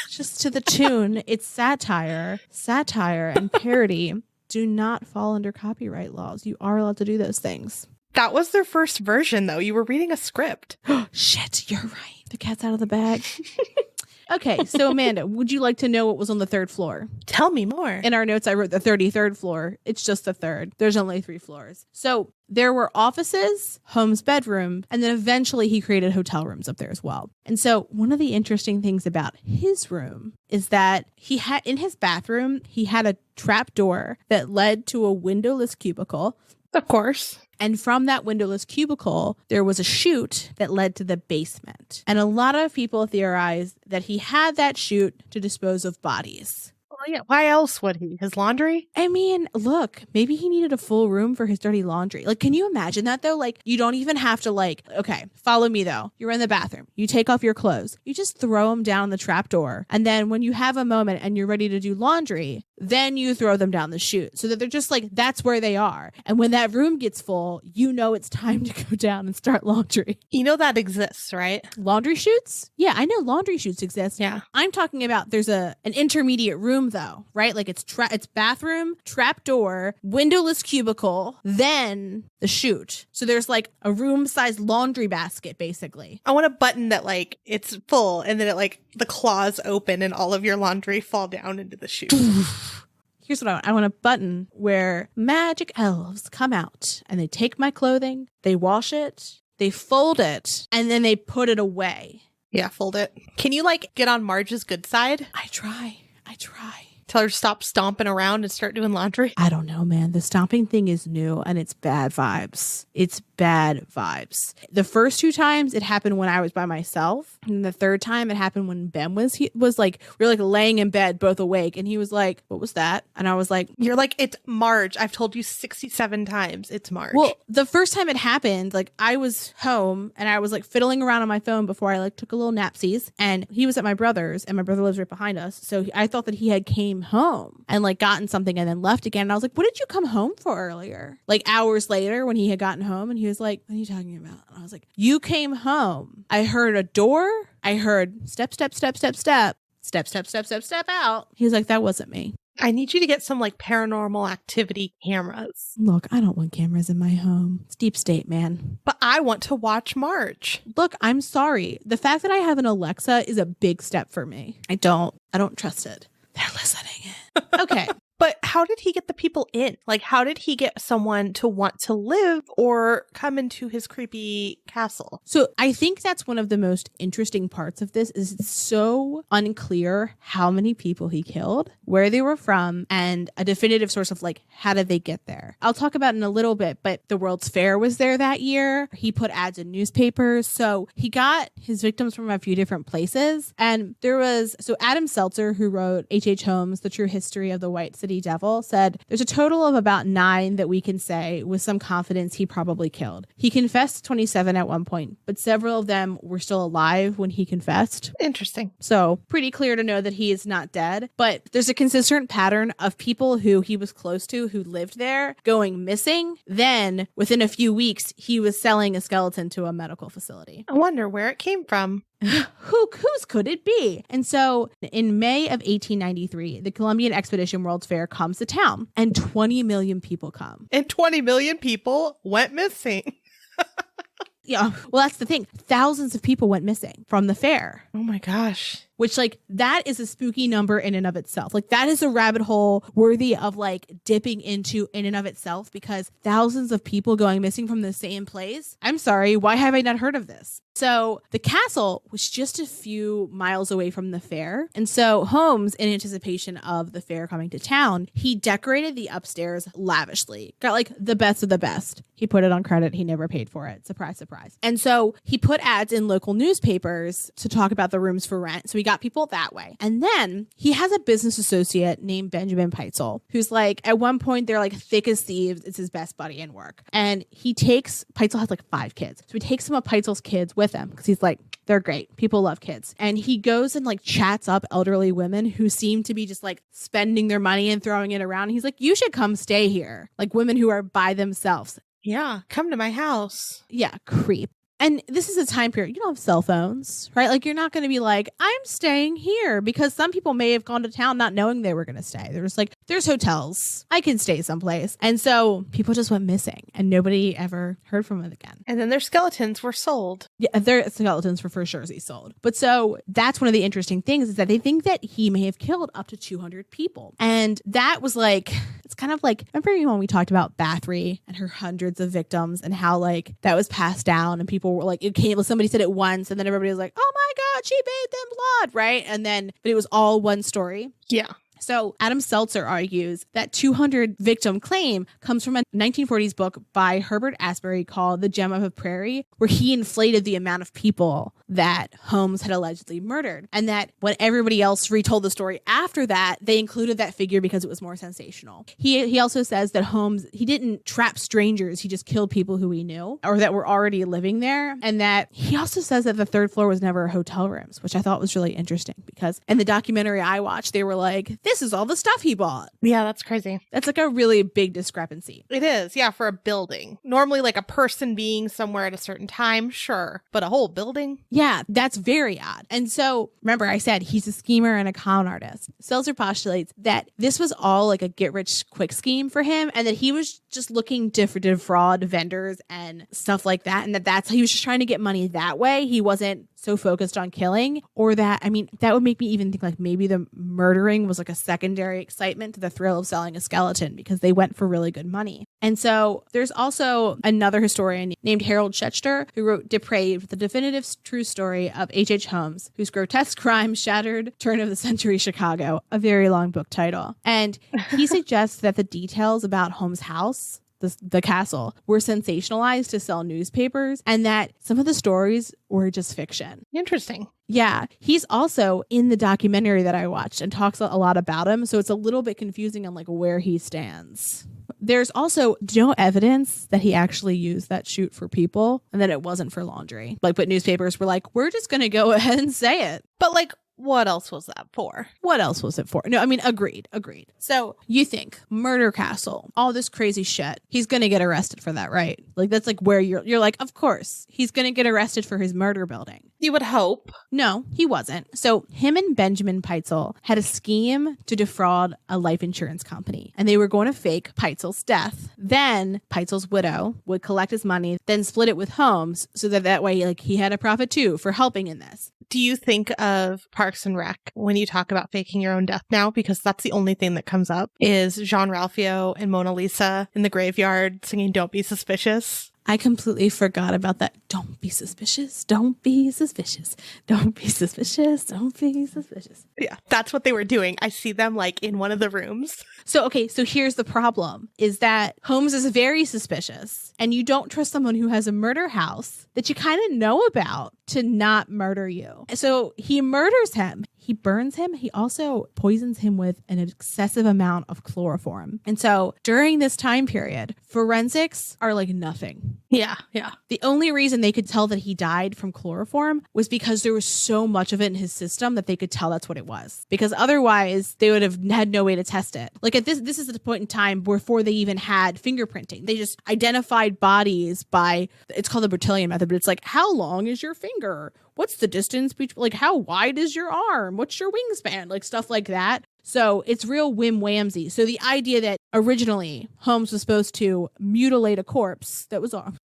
Just to the tune, it's satire. Satire and parody do not fall under copyright laws. You are allowed to do those things. That was their first version, though. You were reading a script. Shit, you're right. The cat's out of the bag. Okay, so Amanda, would you like to know what was on the 3rd floor? Tell me more. In our notes, I wrote the 33rd floor. It's just the 3rd. There's only 3 floors. So there were offices, Holmes' bedroom, and then eventually he created hotel rooms up there as well. And so one of the interesting things about his room is that he had, in his bathroom, he had a trap door that led to a windowless cubicle. Of course. And from that windowless cubicle, there was a chute that led to the basement. And a lot of people theorized that he had that chute to dispose of bodies. Well, yeah. Why else would he? His laundry? I mean, look, maybe he needed a full room for his dirty laundry. Like, can you imagine that though? Like, you don't even have to like, okay, follow me though. You're in the bathroom. You take off your clothes. You just throw them down the trap door. And then when you have a moment and you're ready to do laundry, then you throw them down the chute so that they're just like, that's where they are. And when that room gets full, you know it's time to go down and start laundry. You know that exists, right? Laundry chutes? Yeah, I know laundry chutes exist. Yeah. I'm talking about there's an intermediate room though, right? Like it's bathroom, trap door, windowless cubicle, then the chute. So there's like a room-sized laundry basket, basically. I want a button that like it's full and then it like the claws open and all of your laundry fall down into the chute. Here's what I want a button where magic elves come out and they take my clothing, they wash it, they fold it, and then they put it away. Yeah, fold it. Can you like get on Marge's good side? I try. Tell her to stop stomping around and start doing laundry? I don't know, man. The stomping thing is new and it's bad vibes. It's bad vibes. The first 2 times it happened when I was by myself. And the third time it happened when Ben was like, we were like laying in bed, both awake. And he was like, what was that? And I was like, you're like, it's Marge. I've told you 67 times. It's Marge. Well, the first time it happened, like I was home and I was like fiddling around on my phone before I like took a little napsies. And he was at my brother's and my brother lives right behind us. So I thought that he had came home and like gotten something and then left again. And I was like, what did you come home for earlier? Like hours later when he had gotten home, and he was like, what are you talking about? And I was like, you came home. I heard a door. I heard step, step, step, step, step, step, step, step, step, step out. He was like, that wasn't me. I need you to get some like paranormal activity cameras. Look, I don't want cameras in my home. It's deep state, man. But I want to watch Marge. Look, I'm sorry. The fact that I have an Alexa is a big step for me. I don't trust it. They're listening. Okay. But how did he get the people in? Like, how did he get someone to want to live or come into his creepy castle? So I think that's one of the most interesting parts of this is it's so unclear how many people he killed, where they were from, and a definitive source of like, how did they get there? I'll talk about it in a little bit, but the World's Fair was there that year. He put ads in newspapers. So he got his victims from a few different places. And so Adam Seltzer, who wrote H.H. Holmes, The True History of the White City Devil, said there's a total of about 9 that we can say with some confidence he probably killed. He confessed 27 at one point, but several of them were still alive when he confessed. Interesting. So pretty clear to know that he is not dead, but there's a consistent pattern of people who he was close to who lived there going missing. Then within a few weeks, he was selling a skeleton to a medical facility. I wonder where it came from. Whose could it be? And so in May of 1893, the Columbian Expedition World's Fair comes to town and 20 million people come. And 20 million people went missing. Yeah, well, that's the thing. Thousands of people went missing from the fair. Oh my gosh. Which, like, that is a spooky number in and of itself. Like, that is a rabbit hole worthy of, like, dipping into in and of itself, because thousands of people going missing from the same place. I'm sorry, why have I not heard of this? So the castle was just a few miles away from the fair. And so Holmes, in anticipation of the fair coming to town, he decorated the upstairs lavishly. Got, like, the best of the best. He put it on credit. He never paid for it. Surprise, surprise. And so he put ads in local newspapers to talk about the rooms for rent. So he got people that way. And then he has a business associate named Benjamin Peitzel, who's like, at one point, they're like thick as thieves. It's his best buddy in work. And Peitzel has like 5 kids. So he takes some of Peitzel's kids with him because he's like, they're great. People love kids. And he goes and like chats up elderly women who seem to be just like spending their money and throwing it around. And he's like, you should come stay here. Like women who are by themselves. Yeah, come to my house. Yeah, creep. And this is a time period, you don't have cell phones, right? Like, you're not going to be like, I'm staying here, because some people may have gone to town not knowing they were going to stay. They're just like, there's hotels. I can stay someplace. And so people just went missing and nobody ever heard from it again. And then their skeletons were sold. Yeah, their skeletons for sure he sold. But so that's one of the interesting things is that they think that he may have killed up to 200 people. And that was like, it's kind of like, remember when we talked about Bathory and her hundreds of victims and how like that was passed down and people were like, somebody said it once and then everybody was like, oh my God, she bathed in blood, right? And then, but it was all one story. Yeah. So Adam Seltzer argues that 200 victim claim comes from a 1940s book by Herbert Asbury called The Gem of a Prairie, where he inflated the amount of people that Holmes had allegedly murdered. And that when everybody else retold the story after that, they included that figure because it was more sensational. He also says that Holmes, he didn't trap strangers. He just killed people who he knew or that were already living there. And that he also says that the 3rd floor was never hotel rooms, which I thought was really interesting because in the documentary I watched, they were like, this is all the stuff he bought. Yeah, that's crazy. That's like a really big discrepancy. It is, yeah, for a building. Normally, like a person being somewhere at a certain time, sure. But a whole building? Yeah, that's very odd. And so, remember, I said he's a schemer and a con artist. Seltzer postulates that this was all like a get-rich-quick scheme for him, and that he was just looking to defraud vendors and stuff like that, and that's he was just trying to get money that way. He wasn't so focused on killing, or that, I mean, that would make me even think like maybe the murdering was like a secondary excitement to the thrill of selling a skeleton, because they went for really good money. And so there's also another historian named Harold Schechter who wrote Depraved, the definitive true story of H.H. Holmes, whose grotesque crime shattered turn of the century Chicago, a very long book title. And he suggests that the details about Holmes' house, the castle, were sensationalized to sell newspapers, and that some of the stories were just fiction. Interesting. Yeah. He's also in the documentary that I watched and talks a lot about him. So it's a little bit confusing on like where he stands. There's also no evidence that he actually used that chute for people and that it wasn't for laundry. Like, but newspapers were like, we're just going to go ahead and say it. But like, what else was that for? What else was it for? No, I mean, agreed. So you think murder castle, all this crazy shit. He's going to get arrested for that, right? Like, that's like where you're like, of course, he's going to get arrested for his murder building. You would hope. No, he wasn't. So him and Benjamin Peitzel had a scheme to defraud a life insurance company, and they were going to fake Peitzel's death. Then Peitzel's widow would collect his money, then split it with Holmes, so that way, like, he had a profit too for helping in this. Do you think of Parks and Rec when you talk about faking your own death now? Because that's the only thing that comes up is Jean-Ralphio and Mona Lisa in the graveyard singing "Don't Be Suspicious." I completely forgot about that. Don't be suspicious. Don't be suspicious. Don't be suspicious. Don't be suspicious. Yeah, that's what they were doing. I see them like in one of the rooms. So here's the problem is that Holmes is very suspicious, and you don't trust someone who has a murder house that you kind of know about to not murder you. So he murders him. He burns him. He also poisons him with an excessive amount of chloroform. And so during this time period, forensics are like nothing. Yeah. The only reason they could tell that he died from chloroform was because there was so much of it in his system that they could tell that's what it was. Because otherwise, they would have had no way to test it. Like, this is the point in time before they even had fingerprinting. They just identified bodies by, it's called the Bertillon method, but it's like, how long is your finger? What's the distance between, like, how wide is your arm? What's your wingspan? Like, stuff like that. So it's real whim-whamsy. So the idea that originally Holmes was supposed to mutilate a corpse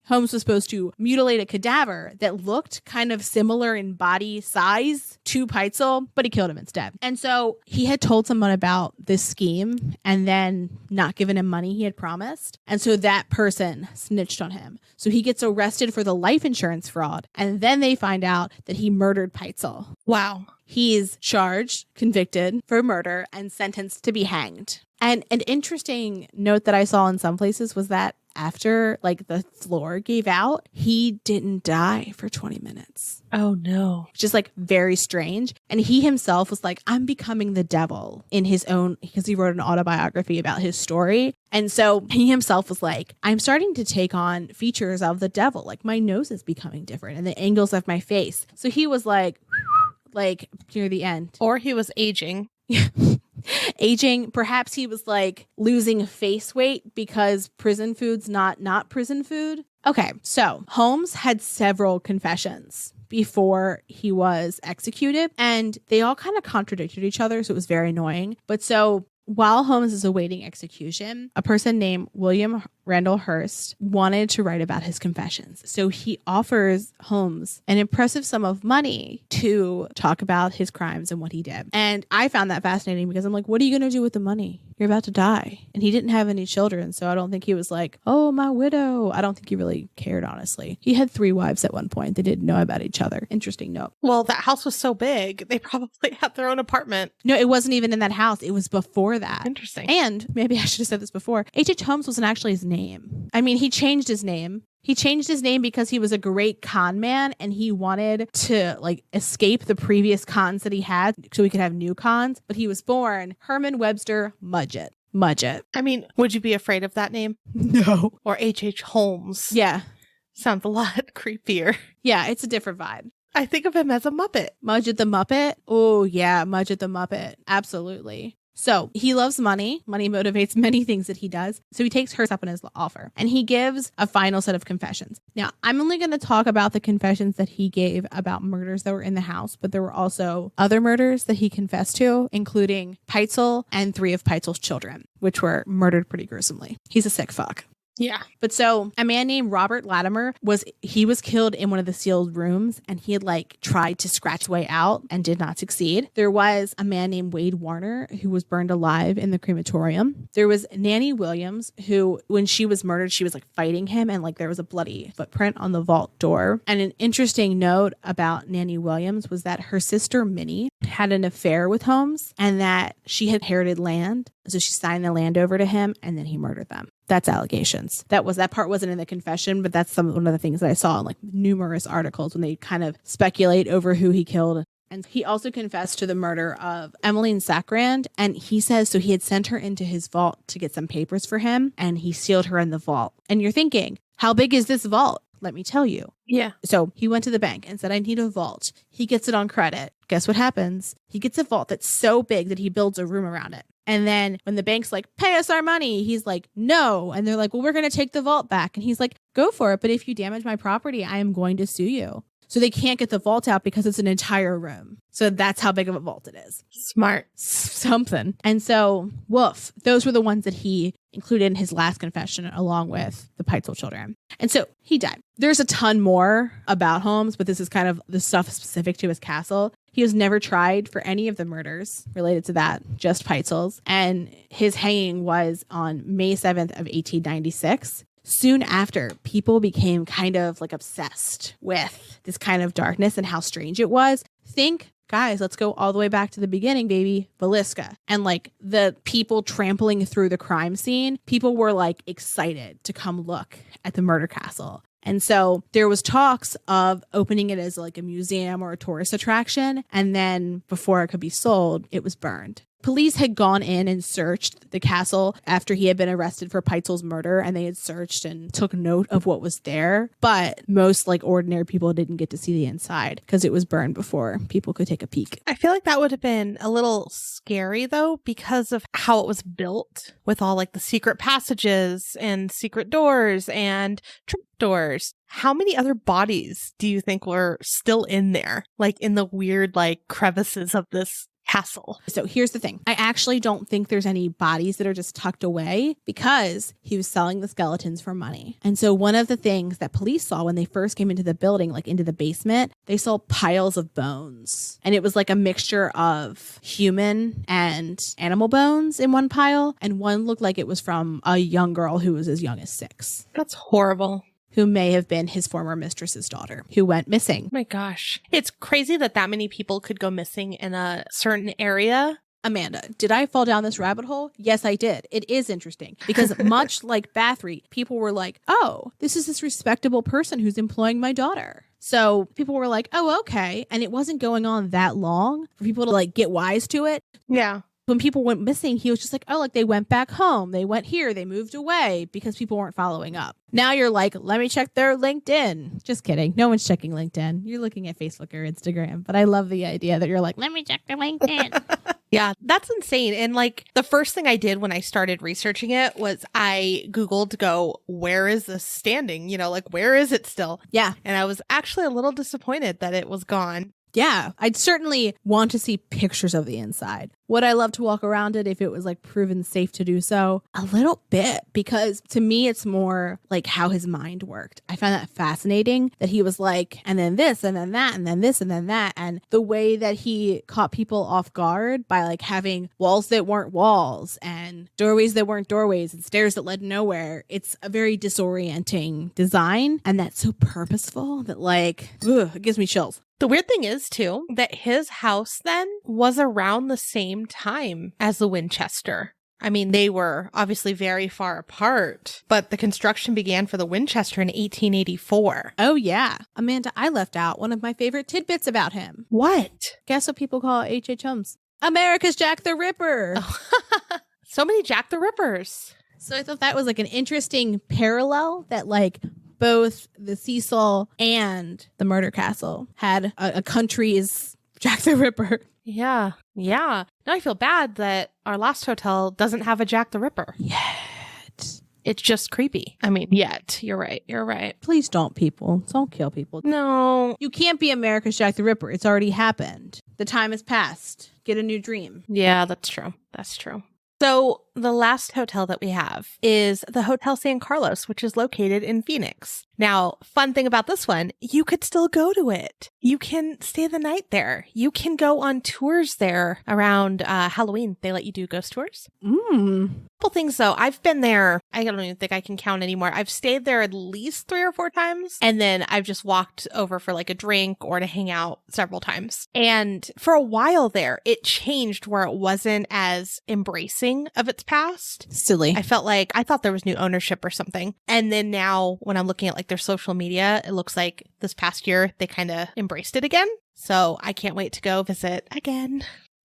Holmes was supposed to mutilate a cadaver that looked kind of similar in body size to Peitzel, but he killed him instead. And so he had told someone about this scheme and then not given him money he had promised. And so that person snitched on him. So he gets arrested for the life insurance fraud. And then they find out that he murdered Peitzel. Wow. He's charged, convicted for murder, and sentenced to be hanged. And an interesting note that I saw in some places was that after like the floor gave out, he didn't die for 20 minutes. Oh no. Just like very strange. And he himself was like, I'm becoming the devil in his own, because he wrote an autobiography about his story. And so he himself was like, I'm starting to take on features of the devil. Like my nose is becoming different and the angles of my face. So he was like near the end. Or he was aging. Aging. Perhaps he was like losing face weight because prison food's not prison food. Okay, so Holmes had several confessions before he was executed, and they all kind of contradicted each other, so it was very annoying. But so while Holmes is awaiting execution, a person named William Randall Hearst wanted to write about his confessions. So he offers Holmes an impressive sum of money to talk about his crimes and what he did. And I found that fascinating because I'm like, what are you going to do with the money? You're about to die. And he didn't have any children. So I don't think he was like, oh, my widow. I don't think he really cared, honestly. He had 3 wives at one point. They didn't know about each other. Interesting note. Well, that house was so big. They probably had their own apartment. No, it wasn't even in that house. It was before that. Interesting. And maybe I should have said this before. H.H. Holmes wasn't actually his name. I mean, he changed his name. He changed his name because he was a great con man and he wanted to like escape the previous cons that he had so he could have new cons. But he was born Herman Webster Mudgett. I mean, would you be afraid of that name? No. Or H.H. Holmes? Yeah. Sounds a lot creepier. Yeah, it's a different vibe. I think of him as a Muppet. Mudgett the Muppet? Oh, yeah, Mudgett the Muppet. Absolutely. So he loves money. Money motivates many things that he does. So he takes her up on his offer and he gives a final set of confessions. Now, I'm only going to talk about the confessions that he gave about murders that were in the house, but there were also other murders that he confessed to, including Peitzel and 3 of Peitzel's children, which were murdered pretty gruesomely. He's a sick fuck. Yeah. But so a man named Robert Latimer was killed in one of the sealed rooms and he had tried to scratch his way out and did not succeed. There was a man named Wade Warner who was burned alive in the crematorium. There was Nanny Williams who, when she was murdered, she was fighting him and there was a bloody footprint on the vault door. And an interesting note about Nanny Williams was that her sister Minnie had an affair with Holmes and that she had inherited land. So she signed the land over to him and then he murdered them. That's allegations. That part wasn't in the confession, but that's one of the things that I saw in numerous articles when they kind of speculate over who he killed. And he also confessed to the murder of Emmeline Sackrand. And he says, so he had sent her into his vault to get some papers for him and he sealed her in the vault. And you're thinking, how big is this vault? Let me tell you. Yeah. So he went to the bank and said, I need a vault. He gets it on credit. Guess what happens? He gets a vault that's so big that he builds a room around it. And then when the bank's pay us our money, he's no. And they're well, we're going to take the vault back. And he's go for it. But if you damage my property, I am going to sue you. So they can't get the vault out because it's an entire room. So that's how big of a vault it is. Smart. Something. And so, woof, those were the ones that he included in his last confession along with the Peitzel children. And so he died. There's a ton more about Holmes, but this is kind of the stuff specific to his castle. He was never tried for any of the murders related to that, just Peitzel's. And his hanging was on May 7th of 1896. Soon after, people became kind of obsessed with this kind of darkness and how strange it was. Guys, let's go all the way back to the beginning, baby. Villisca. And the people trampling through the crime scene, people were excited to come look at the murder castle. And so there was talks of opening it as a museum or a tourist attraction. And then before it could be sold, it was burned. Police had gone in and searched the castle after he had been arrested for Peitzel's murder, and they had searched and took note of what was there. But most ordinary people didn't get to see the inside because it was burned before people could take a peek. I feel that would have been a little scary though because of how it was built with all the secret passages and secret doors and trapdoors. How many other bodies do you think were still in there? In the weird crevices of this castle. So here's the thing. I actually don't think there's any bodies that are just tucked away because he was selling the skeletons for money. And so one of the things that police saw when they first came into the building, into the basement, they saw piles of bones. And it was a mixture of human and animal bones in one pile. And one looked like it was from a young girl who was as young as 6. That's horrible. Who may have been his former mistress's daughter who went missing. My gosh. It's crazy that many people could go missing in a certain area. Amanda, did I fall down this rabbit hole? Yes, I did. It is interesting because much like Bathory, people were oh, this is this respectable person who's employing my daughter. So people were oh, okay. And it wasn't going on that long for people to get wise to it. Yeah. When people went missing, he was just oh, they went back home. They went here. They moved away because people weren't following up. Now you're let me check their LinkedIn. Just kidding. No one's checking LinkedIn. You're looking at Facebook or Instagram. But I love the idea that you're let me check their LinkedIn. Yeah, that's insane. And the first thing I did when I started researching it was I Googled where is this standing? Where is it still? Yeah. And I was actually a little disappointed that it was gone. Yeah, I'd certainly want to see pictures of the inside. Would I love to walk around it if it was proven safe to do so? A little bit, because to me, it's more how his mind worked. I found that fascinating that he was and then this, and then that, and then this, and then that. And the way that he caught people off guard by having walls that weren't walls and doorways that weren't doorways and stairs that led nowhere. It's a very disorienting design. And that's so purposeful that it gives me chills. The weird thing is, too, that his house then was around the same time as the Winchester. I mean, they were obviously very far apart, but the construction began for the Winchester in 1884. Oh, yeah. Amanda, I left out one of my favorite tidbits about him. What? Guess what people call H.H. Holmes? America's Jack the Ripper. Oh. So many Jack the Rippers. So I thought that was an interesting parallel that both the Cecil and the murder castle had a country's Jack the Ripper. Yeah. Yeah. Now I feel bad that our last hotel doesn't have a Jack the Ripper. Yet. It's just creepy. I mean, yet. You're right. You're right. Please don't, people. Don't kill people. No. You can't be America's Jack the Ripper. It's already happened. The time has passed. Get a new dream. Yeah, that's true. That's true. So the last hotel that we have is the Hotel San Carlos, which is located in Phoenix. Now, fun thing about this one, you could still go to it. You can stay the night there. You can go on tours there around Halloween. They let you do ghost tours. Couple things though. I've been there. I don't even think I can count anymore. I've stayed there at least 3 or 4 times. And then I've just walked over for like a drink or to hang out several times. And for a while there, it changed where it wasn't as embracing of its past. Silly. I thought there was new ownership or something. And then now when I'm looking at like their social media, it looks like this past year they kind of embraced it again. So I can't wait to go visit again.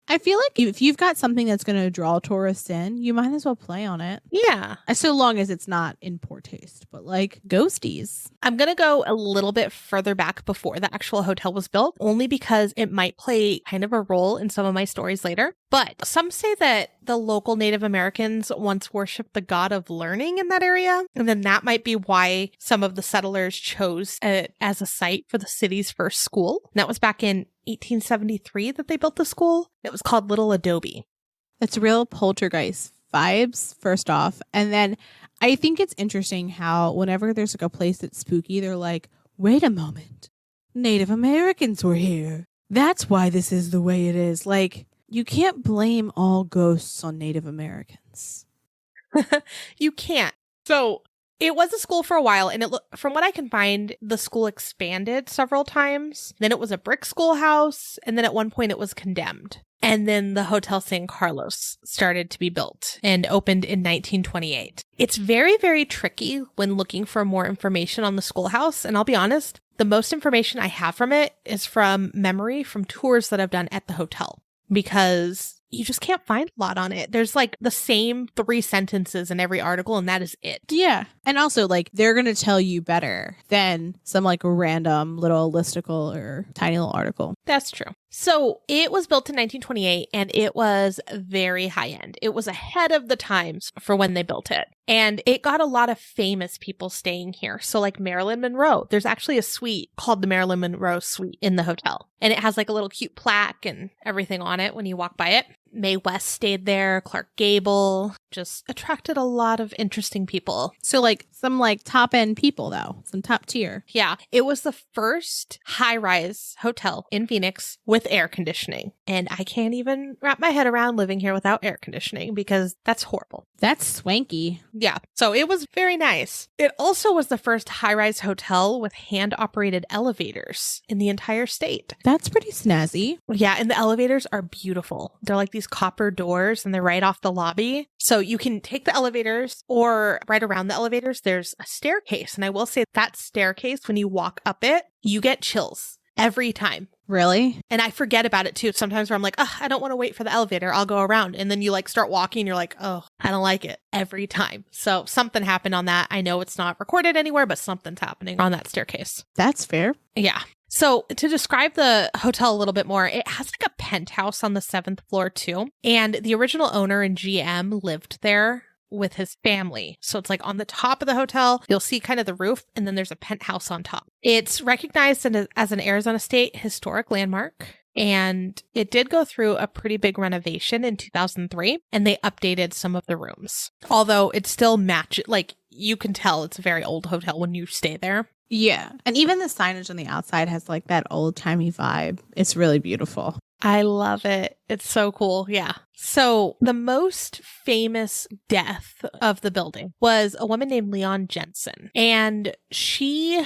I feel like if you've got something that's going to draw tourists in, you might as well play on it. Yeah. So long as it's not in poor taste, but like ghosties. I'm going to go a little bit further back before the actual hotel was built, only because it might play kind of a role in some of my stories later. But some say that the local Native Americans once worshipped the god of learning in that area. And then that might be why some of the settlers chose it as a site for the city's first school. And that was back in 1873 that they built the school. It was called Little Adobe. It's real poltergeist vibes, first off. And then I think it's interesting how whenever there's like a place that's spooky, they're like, wait a moment. Native Americans were here. That's why this is the way it is. Like, you can't blame all ghosts on Native Americans. You can't. So it was a school for a while, and from what I can find, the school expanded several times. Then it was a brick schoolhouse, and then at one point it was condemned. And then the Hotel San Carlos started to be built and opened in 1928. It's very, very tricky when looking for more information on the schoolhouse. And I'll be honest, the most information I have from it is from memory from tours that I've done at the hotel, because you just can't find a lot on it. There's like the same 3 sentences in every article, and that is it. Yeah. And also, like, they're going to tell you better than some like random little listicle or tiny little article. That's true. So it was built in 1928, and it was very high end. It was ahead of the times for when they built it. And it got a lot of famous people staying here. So like Marilyn Monroe, there's actually a suite called the Marilyn Monroe Suite in the hotel. And it has like a little cute plaque and everything on it when you walk by it. Mae West stayed there. Clark Gable, just attracted a lot of interesting people. So like some like top end people though, some top tier. Yeah. It was the first high-rise hotel in Phoenix with air conditioning. And I can't even wrap my head around living here without air conditioning, because that's horrible. That's swanky. Yeah. So it was very nice. It also was the first high-rise hotel with hand-operated elevators in the entire state. That's pretty snazzy. Yeah. And the elevators are beautiful. They're like these copper doors, and they're right off the lobby. So you can take the elevators, or right around the elevators, there's a staircase. And I will say that staircase, when you walk up it, you get chills every time. Really? And I forget about it too. Sometimes where I'm like, I don't want to wait for the elevator. I'll go around. And then you like start walking and you're like, oh, I don't like it every time. So something happened on that. I know it's not recorded anywhere, but something's happening on that staircase. That's fair. Yeah. So to describe the hotel a little bit more, it has like a penthouse on the 7th floor too. And the original owner and GM lived there with his family. So it's like on the top of the hotel, you'll see kind of the roof, and then there's a penthouse on top. It's recognized as an Arizona State Historic Landmark, and it did go through a pretty big renovation in 2003, and they updated some of the rooms. Although it still matches, like you can tell it's a very old hotel when you stay there. Yeah. And even the signage on the outside has like that old-timey vibe. It's really beautiful. I love it. It's so cool. Yeah. So the most famous death of the building was a woman named Leon Jensen. And she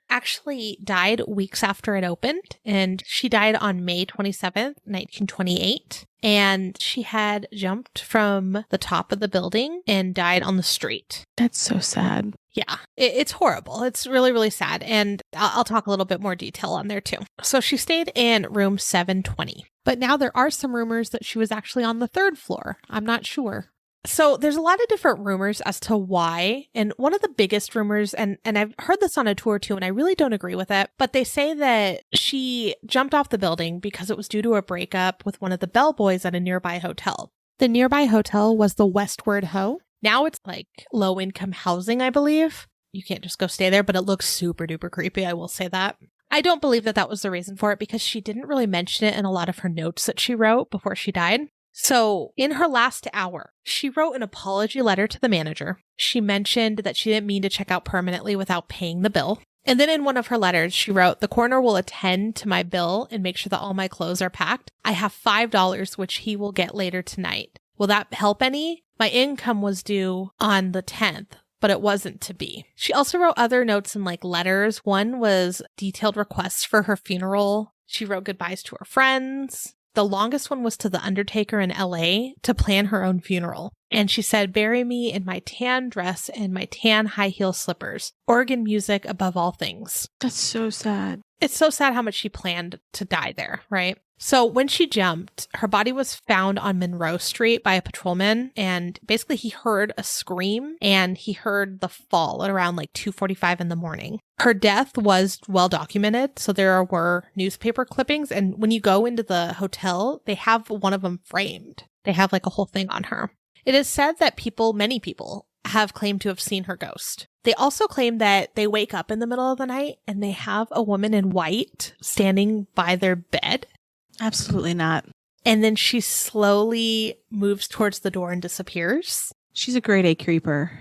actually died weeks after it opened. And she died on May 27th, 1928. And she had jumped from the top of the building and died on the street. That's so sad. Yeah, it's horrible. It's really, really sad. And I'll talk a little bit more detail on there too. So she stayed in room 720. But now there are some rumors that she was actually on the 3rd floor. I'm not sure. So there's a lot of different rumors as to why. And one of the biggest rumors, and I've heard this on a tour too, and I really don't agree with it, but they say that she jumped off the building because it was due to a breakup with one of the bellboys at a nearby hotel. The nearby hotel was the Westward Ho. Now it's like low income housing, I believe. You can't just go stay there, but it looks super duper creepy. I will say that. I don't believe that that was the reason for it because she didn't really mention it in a lot of her notes that she wrote before she died. So in her last hour, she wrote an apology letter to the manager. She mentioned that she didn't mean to check out permanently without paying the bill. And then in one of her letters, she wrote, "The coroner will attend to my bill and make sure that all my clothes are packed. I have $5, which he will get later tonight. Will that help any? My income was due on the 10th. But it wasn't to be." She also wrote other notes and like letters. One was detailed requests for her funeral. She wrote goodbyes to her friends. The longest one was to the undertaker in LA to plan her own funeral. And she said, "Bury me in my tan dress and my tan high heel slippers. Organ music above all things." That's so sad. It's so sad how much she planned to die there, right? So when she jumped, her body was found on Monroe Street by a patrolman. And basically he heard a scream and he heard the fall at around like 2:45 in the morning. Her death was well documented. So there were newspaper clippings. And when you go into the hotel, they have one of them framed. They have like a whole thing on her. It is said that many people have claimed to have seen her ghost. They also claim that they wake up in the middle of the night and they have a woman in white standing by their bed. Absolutely not. And then she slowly moves towards the door and disappears. She's a grade A creeper.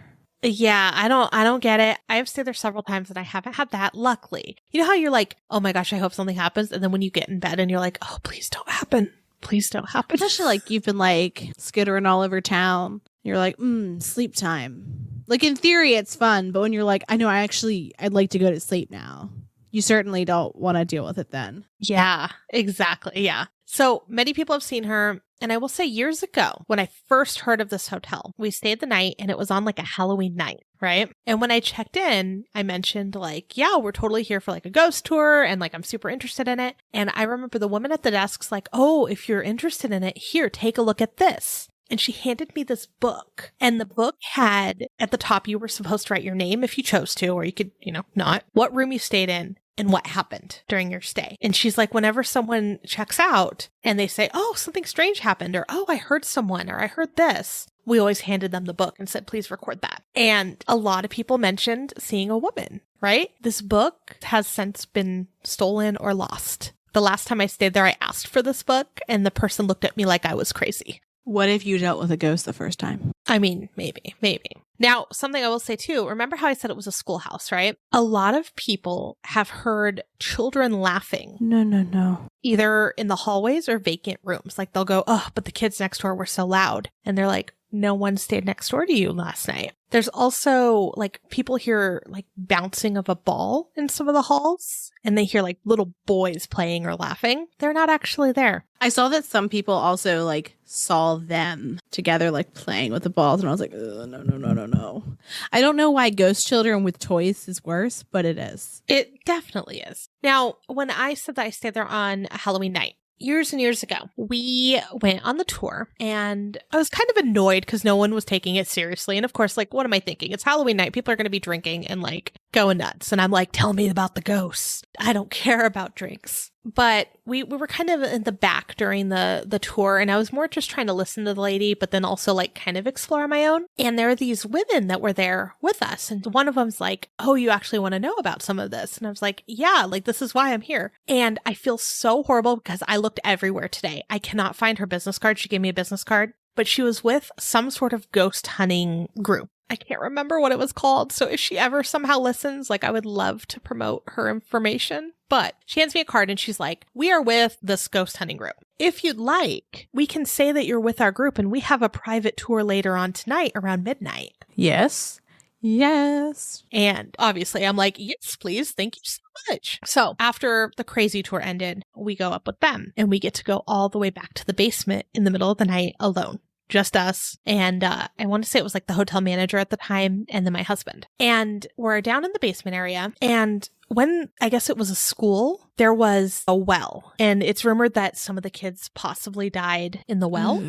Yeah, I don't get it. I have stayed there several times and I haven't had that, luckily. You know how you're like, oh my gosh, I hope something happens. And then when you get in bed and you're like, oh, please don't happen. Please don't happen. Especially like you've been like skittering all over town. You're like, sleep time. Like in theory, it's fun. But when you're like, I know I'd like to go to sleep now. You certainly don't want to deal with it then. Yeah, exactly. Yeah. So many people have seen her. And I will say years ago, when I first heard of this hotel, we stayed the night and it was on like a Halloween night, right? And when I checked in, I mentioned like, yeah, we're totally here for like a ghost tour and like I'm super interested in it. And I remember the woman at the desk's like, "Oh, if you're interested in it, here, take a look at this." And she handed me this book. And the book had at the top, you were supposed to write your name if you chose to, or you could, not, what room you stayed in, and what happened during your stay. And she's like, whenever someone checks out and they say, "Oh, something strange happened," or "Oh, I heard someone," or "I heard this," we always handed them the book and said, "Please record that." And a lot of people mentioned seeing a woman, right? This book has since been stolen or lost. The last time I stayed there, I asked for this book and the person looked at me like I was crazy. What if you dealt with a ghost the first time? I mean, maybe. Now, something I will say too, remember how I said it was a schoolhouse, right? A lot of people have heard children laughing. No. Either in the hallways or vacant rooms. Like they'll go, "Oh, but the kids next door were so loud." And they're like, "No one stayed next door to you last night." There's also like people hear like bouncing of a ball in some of the halls and they hear like little boys playing or laughing. They're not actually there. I saw that some people also like saw them together like playing with the balls and I was like, no. I don't know why ghost children with toys is worse, but it is. It definitely is. Now, when I said that I stayed there on a Halloween night, years and years ago, we went on the tour and I was kind of annoyed because no one was taking it seriously. And of course, like, what am I thinking? It's Halloween night. People are going to be drinking and like going nuts. And I'm like, tell me about the ghosts. I don't care about drinks. But we were kind of in the back during the tour and I was more just trying to listen to the lady, but then also like kind of explore on my own. And there are these women that were there with us. And one of them's like, "Oh, you actually want to know about some of this?" And I was like, "Yeah, like this is why I'm here." And I feel so horrible because I looked everywhere today. I cannot find her business card. She gave me a business card, but she was with some sort of ghost hunting group. I can't remember what it was called. So if she ever somehow listens, like I would love to promote her information. But she hands me a card and she's like, "We are with this ghost hunting group. If you'd like, we can say that you're with our group and we have a private tour later on tonight around midnight." Yes. And obviously I'm like, "Yes, please. Thank you so much." So after the crazy tour ended, we go up with them and we get to go all the way back to the basement in the middle of the night alone. just us. And I want to say it was like the hotel manager at the time and then my husband. And we're down in the basement area. And when I guess it was a school, there was a well. And it's rumored that some of the kids possibly died in the well.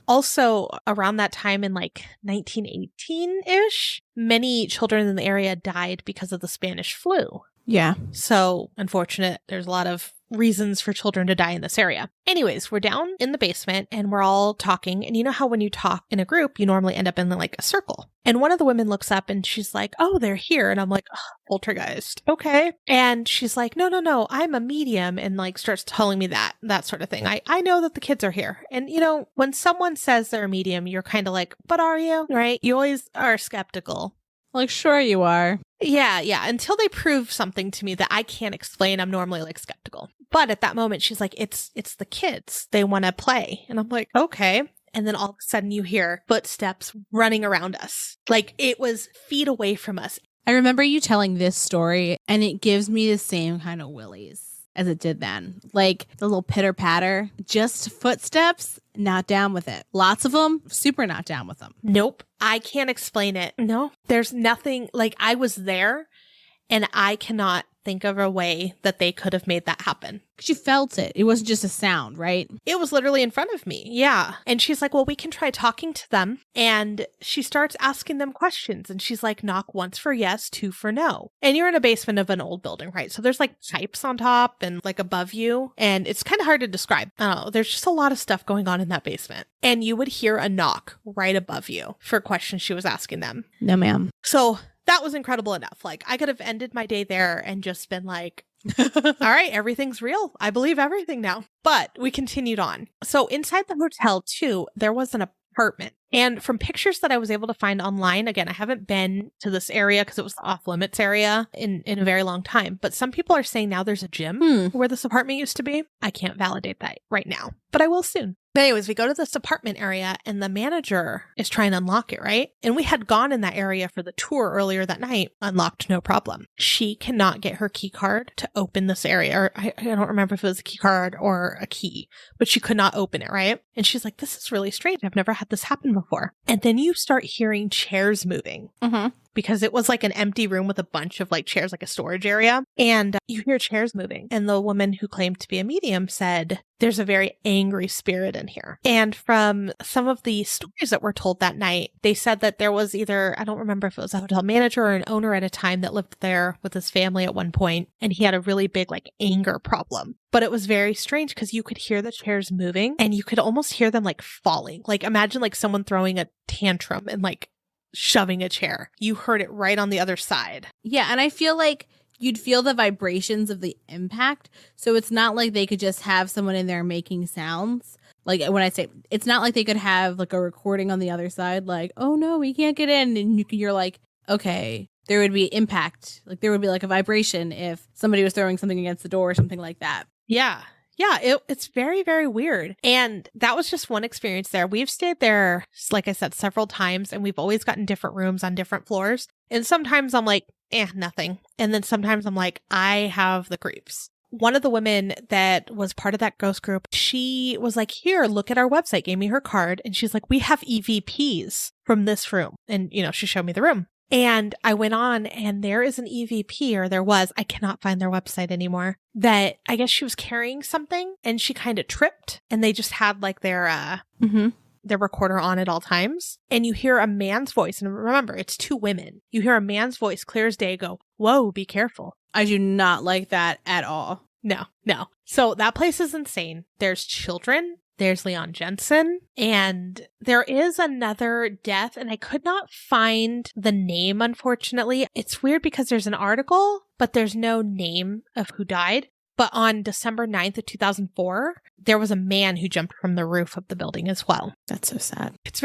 Also, around that time in like 1918-ish, many children in the area died because of the Spanish flu. Yeah. So unfortunate. There's a lot of reasons for children to die in this area. Anyways, we're down in the basement and we're all talking. And you know how when you talk in a group, you normally end up in like a circle. And one of the women looks up and she's like, oh, they're here. And I'm like, oh, poltergeist. Okay. And she's like, no, I'm a medium. And like starts telling me that sort of thing. I know that the kids are here. And you know, when someone says they're a medium, you're kind of like, but are you? Right? You always are skeptical. Like, sure you are. Yeah. Until they prove something to me that I can't explain, I'm normally like skeptical. But at that moment, she's like, it's the kids. They want to play. And I'm like, okay. And then all of a sudden you hear footsteps running around us. Like it was feet away from us. I remember you telling this story and it gives me the same kind of willies as it did then. Like the little pitter patter, just footsteps, not down with it. Lots of them, super not down with them. Nope. I can't explain it. No, there's nothing. Like I was there and I cannot think of a way that they could have made that happen. Because you felt it. It wasn't just a sound, right? It was literally in front of me. Yeah. And she's like, well, we can try talking to them. And she starts asking them questions. And she's like, knock once for yes, two for no. And you're in a basement of an old building, right? So there's like pipes on top and like above you. And it's kind of hard to describe. I don't know. There's just a lot of stuff going on in that basement. And you would hear a knock right above you for questions she was asking them. No, ma'am. So that was incredible enough. Like I could have ended my day there and just been like, all right, everything's real. I believe everything now. But we continued on. So inside the hotel too, there was an apartment. And from pictures that I was able to find online, again, I haven't been to this area because it was the off limits area in a very long time. But some people are saying now there's a gym where this apartment used to be. I can't validate that right now, but I will soon. But anyways, we go to this apartment area and the manager is trying to unlock it, right? And we had gone in that area for the tour earlier that night, unlocked, no problem. She cannot get her key card to open this area. Or I don't remember if it was a key card or a key, but she could not open it, right? And she's like, this is really strange. I've never had this happen before. And then you start hearing chairs moving. Because it was like an empty room with a bunch of like chairs, like a storage area. And you hear chairs moving. And the woman who claimed to be a medium said, there's a very angry spirit in here. And from some of the stories that were told that night, they said that there was either, I don't remember if it was a hotel manager or an owner at a time that lived there with his family at one point, and he had a really big like anger problem. But it was very strange because you could hear the chairs moving and you could almost hear them like falling. Like imagine like someone throwing a tantrum and like shoving a chair. You heard it right on the other side. Yeah, and I feel like you'd feel the vibrations of the impact. So it's not like they could just have someone in there making sounds. Like when I say, it's not like they could have like a recording on the other side, like, oh no, we can't get in. And you're like, okay, there would be impact. Like there would be like a vibration if somebody was throwing something against the door or something like that. Yeah. Yeah, it's very, very weird. And that was just one experience there. We've stayed there, like I said, several times, and we've always gotten different rooms on different floors. And sometimes I'm like, nothing. And then sometimes I'm like, I have the creeps. One of the women that was part of that ghost group, she was like, here, look at our website, gave me her card. And she's like, we have EVPs from this room. And, you know, she showed me the room. And I went on and there is an EVP, or there was, I cannot find their website anymore, that I guess she was carrying something and she kind of tripped and they just had like their recorder on at all times. And you hear a man's voice. And remember, it's two women. You hear a man's voice clear as day go, whoa, be careful. I do not like that at all. No. So that place is insane. There's children. There's Leon Jensen, and there is another death, and I could not find the name, unfortunately. It's weird because there's an article, but there's no name of who died. But on December 9th of 2004, there was a man who jumped from the roof of the building as well. That's so sad. It's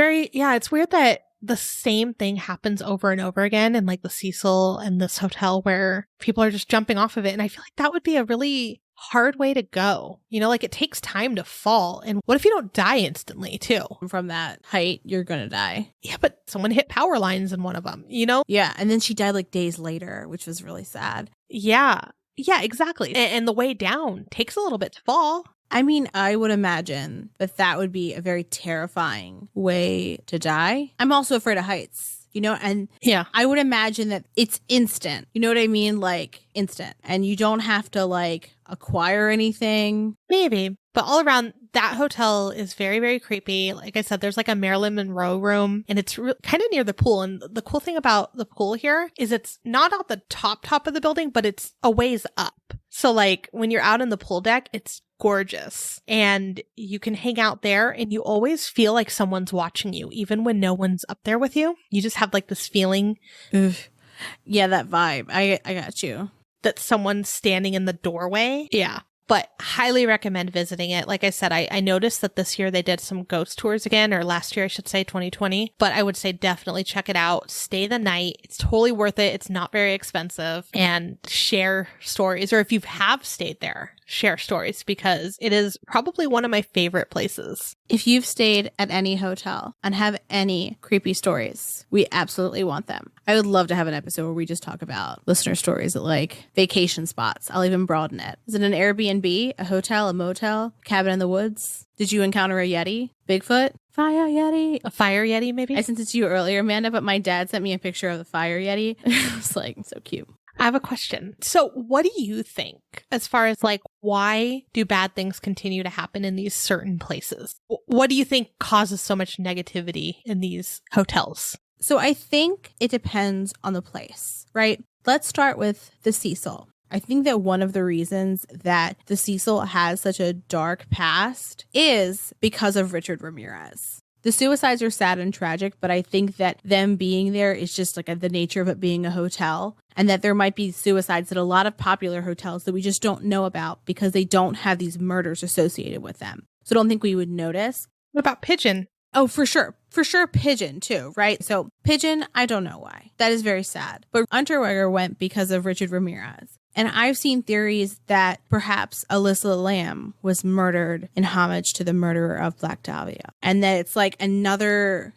weird that the same thing happens over and over again in like the Cecil and this hotel where people are just jumping off of it. And I feel like that would be a really hard way to go. You know, like it takes time to fall. And what if you don't die instantly too? From that height, you're going to die. Yeah, but someone hit power lines in one of them, you know? Yeah. And then she died like days later, which was really sad. Yeah, exactly. And the way down takes a little bit to fall. I mean, I would imagine that would be a very terrifying way to die. I'm also afraid of heights, and Yeah. I would imagine that it's instant. You know what I mean? Like instant. And you don't have to like acquire anything. Maybe. But all around, that hotel is very, very creepy. Like I said, there's like a Marilyn Monroe room, and it's kind of near the pool. And the cool thing about the pool here is it's not at the top of the building, but it's a ways up. So like when you're out in the pool deck, it's gorgeous. And you can hang out there, and you always feel like someone's watching you, even when no one's up there with you. You just have like this feeling. Yeah, that vibe. I got you. That someone's standing in the doorway. Yeah. But highly recommend visiting it. Like I said, I noticed that this year they did some ghost tours again, or last year, I should say, 2020. But I would say definitely check it out. Stay the night. It's totally worth it. It's not very expensive. And share stories. Or if you have stayed there, share stories, because it is probably one of my favorite places. If you've stayed at any hotel and have any creepy stories, we absolutely want them. I would love to have an episode where we just talk about listener stories at like vacation spots. I'll even broaden it. Is it an Airbnb, a hotel, a motel, cabin in the woods? Did you encounter a Yeti? Bigfoot? Fire Yeti? A fire Yeti, maybe? I sent it to you earlier, Amanda, but my dad sent me a picture of the fire Yeti. It was like so cute. I have a question. So what do you think as far as like, why do bad things continue to happen in these certain places? What do you think causes so much negativity in these hotels? So I think it depends on the place, right? Let's start with the Cecil. I think that one of the reasons that the Cecil has such a dark past is because of Richard Ramirez. The suicides are sad and tragic, but I think that them being there is just like the nature of it being a hotel, and that there might be suicides at a lot of popular hotels that we just don't know about because they don't have these murders associated with them. So I don't think we would notice. What about Pigeon? Oh, for sure. For sure, Pigeon too, right? So Pigeon, I don't know why. That is very sad. But Unterweger went because of Richard Ramirez. And I've seen theories that perhaps Alyssa Lam was murdered in homage to the murderer of Black Dahlia. And that it's like another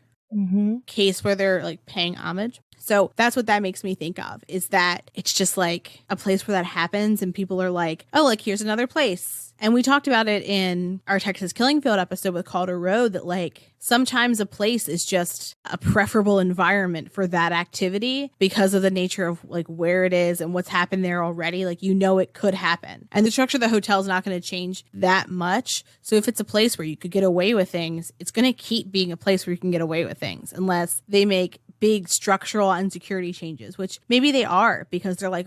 case where they're like paying homage. So that's what that makes me think of, is that it's just like a place where that happens and people are like, oh, like here's another place. And we talked about it in our Texas Killing Field episode with Calder Road, that like sometimes a place is just a preferable environment for that activity because of the nature of like where it is and what's happened there already. Like, it could happen. And the structure of the hotel is not going to change that much. So if it's a place where you could get away with things, it's going to keep being a place where you can get away with things unless they make big structural and security changes, which maybe they are, because they're like,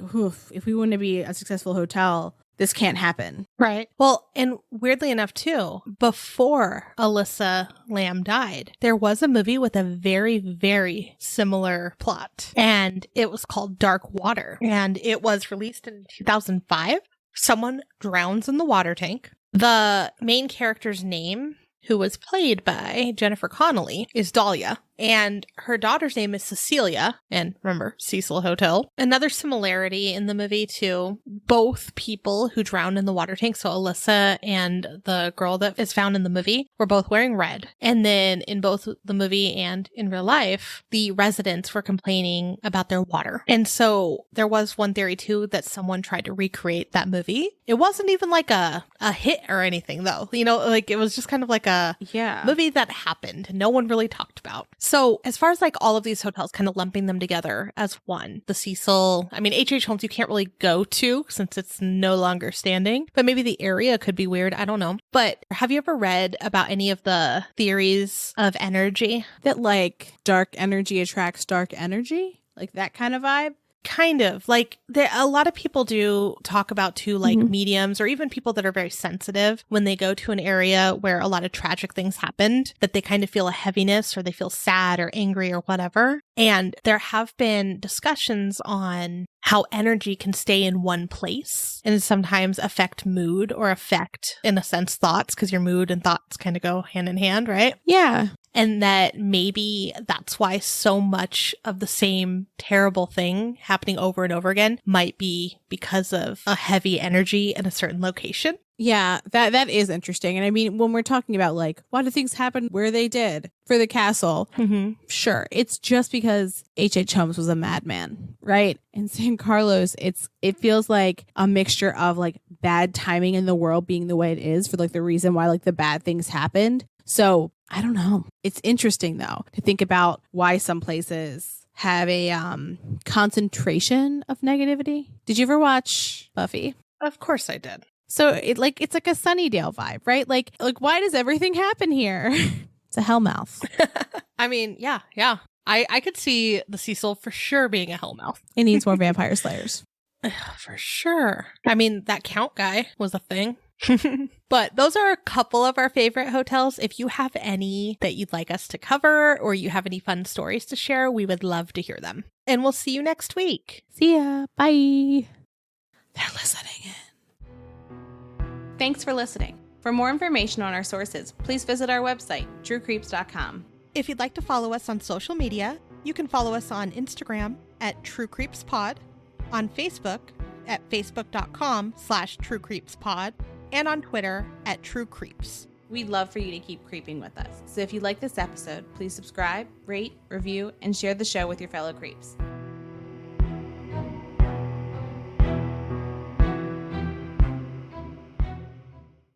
if we want to be a successful hotel, this can't happen. Right. Well, and weirdly enough, too, before Alyssa Lam died, there was a movie with a very, very similar plot. And it was called Dark Water. And it was released in 2005. Someone drowns in the water tank. The main character's name, who was played by Jennifer Connelly, is Dahlia. And her daughter's name is Cecilia. And remember, Cecil Hotel. Another similarity in the movie, too. Both people who drowned in the water tank, so Alyssa and the girl that is found in the movie, were both wearing red. And then in both the movie and in real life, the residents were complaining about their water. And so there was one theory, too, that someone tried to recreate that movie. It wasn't even like a hit or anything, though. Like it was just kind of like a movie that happened. No one really talked about. So as far as like all of these hotels, kind of lumping them together as one, the Cecil, I mean, H.H. Holmes, you can't really go to since it's no longer standing, but maybe the area could be weird. I don't know. But have you ever read about any of the theories of energy? That like dark energy attracts dark energy? Like that kind of vibe? Kind of. Like a lot of people do talk about too, like mediums or even people that are very sensitive when they go to an area where a lot of tragic things happened, that they kind of feel a heaviness or they feel sad or angry or whatever. And there have been discussions on how energy can stay in one place and sometimes affect mood or affect, in a sense, thoughts, because your mood and thoughts kind of go hand in hand, right? Yeah. And that maybe that's why so much of the same terrible thing happening over and over again might be because of a heavy energy in a certain location. Yeah, that is interesting. And I mean, when we're talking about like, why do things happen where they did for the castle? Mm-hmm. Sure, it's just because H.H. Holmes was a madman, right? In San Carlos, it feels like a mixture of like bad timing in the world being the way it is for like the reason why like the bad things happened. So I don't know. It's interesting though to think about why some places have a concentration of negativity. Did you ever watch Buffy? Of course I did. So it's like a Sunnydale vibe, right? Like why does everything happen here? It's a hellmouth. I mean, yeah. I could see the Cecil for sure being a hellmouth. It needs more vampire slayers. For sure. I mean, that Count guy was a thing. But those are a couple of our favorite hotels. If you have any that you'd like us to cover or you have any fun stories to share, we would love to hear them. And we'll see you next week. See ya. Bye. They're listening in. Thanks for listening. For more information on our sources, please visit our website, truecreeps.com. If you'd like to follow us on social media, you can follow us on Instagram at TrueCreepsPod, on Facebook at facebook.com/TrueCreepsPod, and on Twitter at TrueCreeps. We'd love for you to keep creeping with us. So if you like this episode, please subscribe, rate, review, and share the show with your fellow creeps.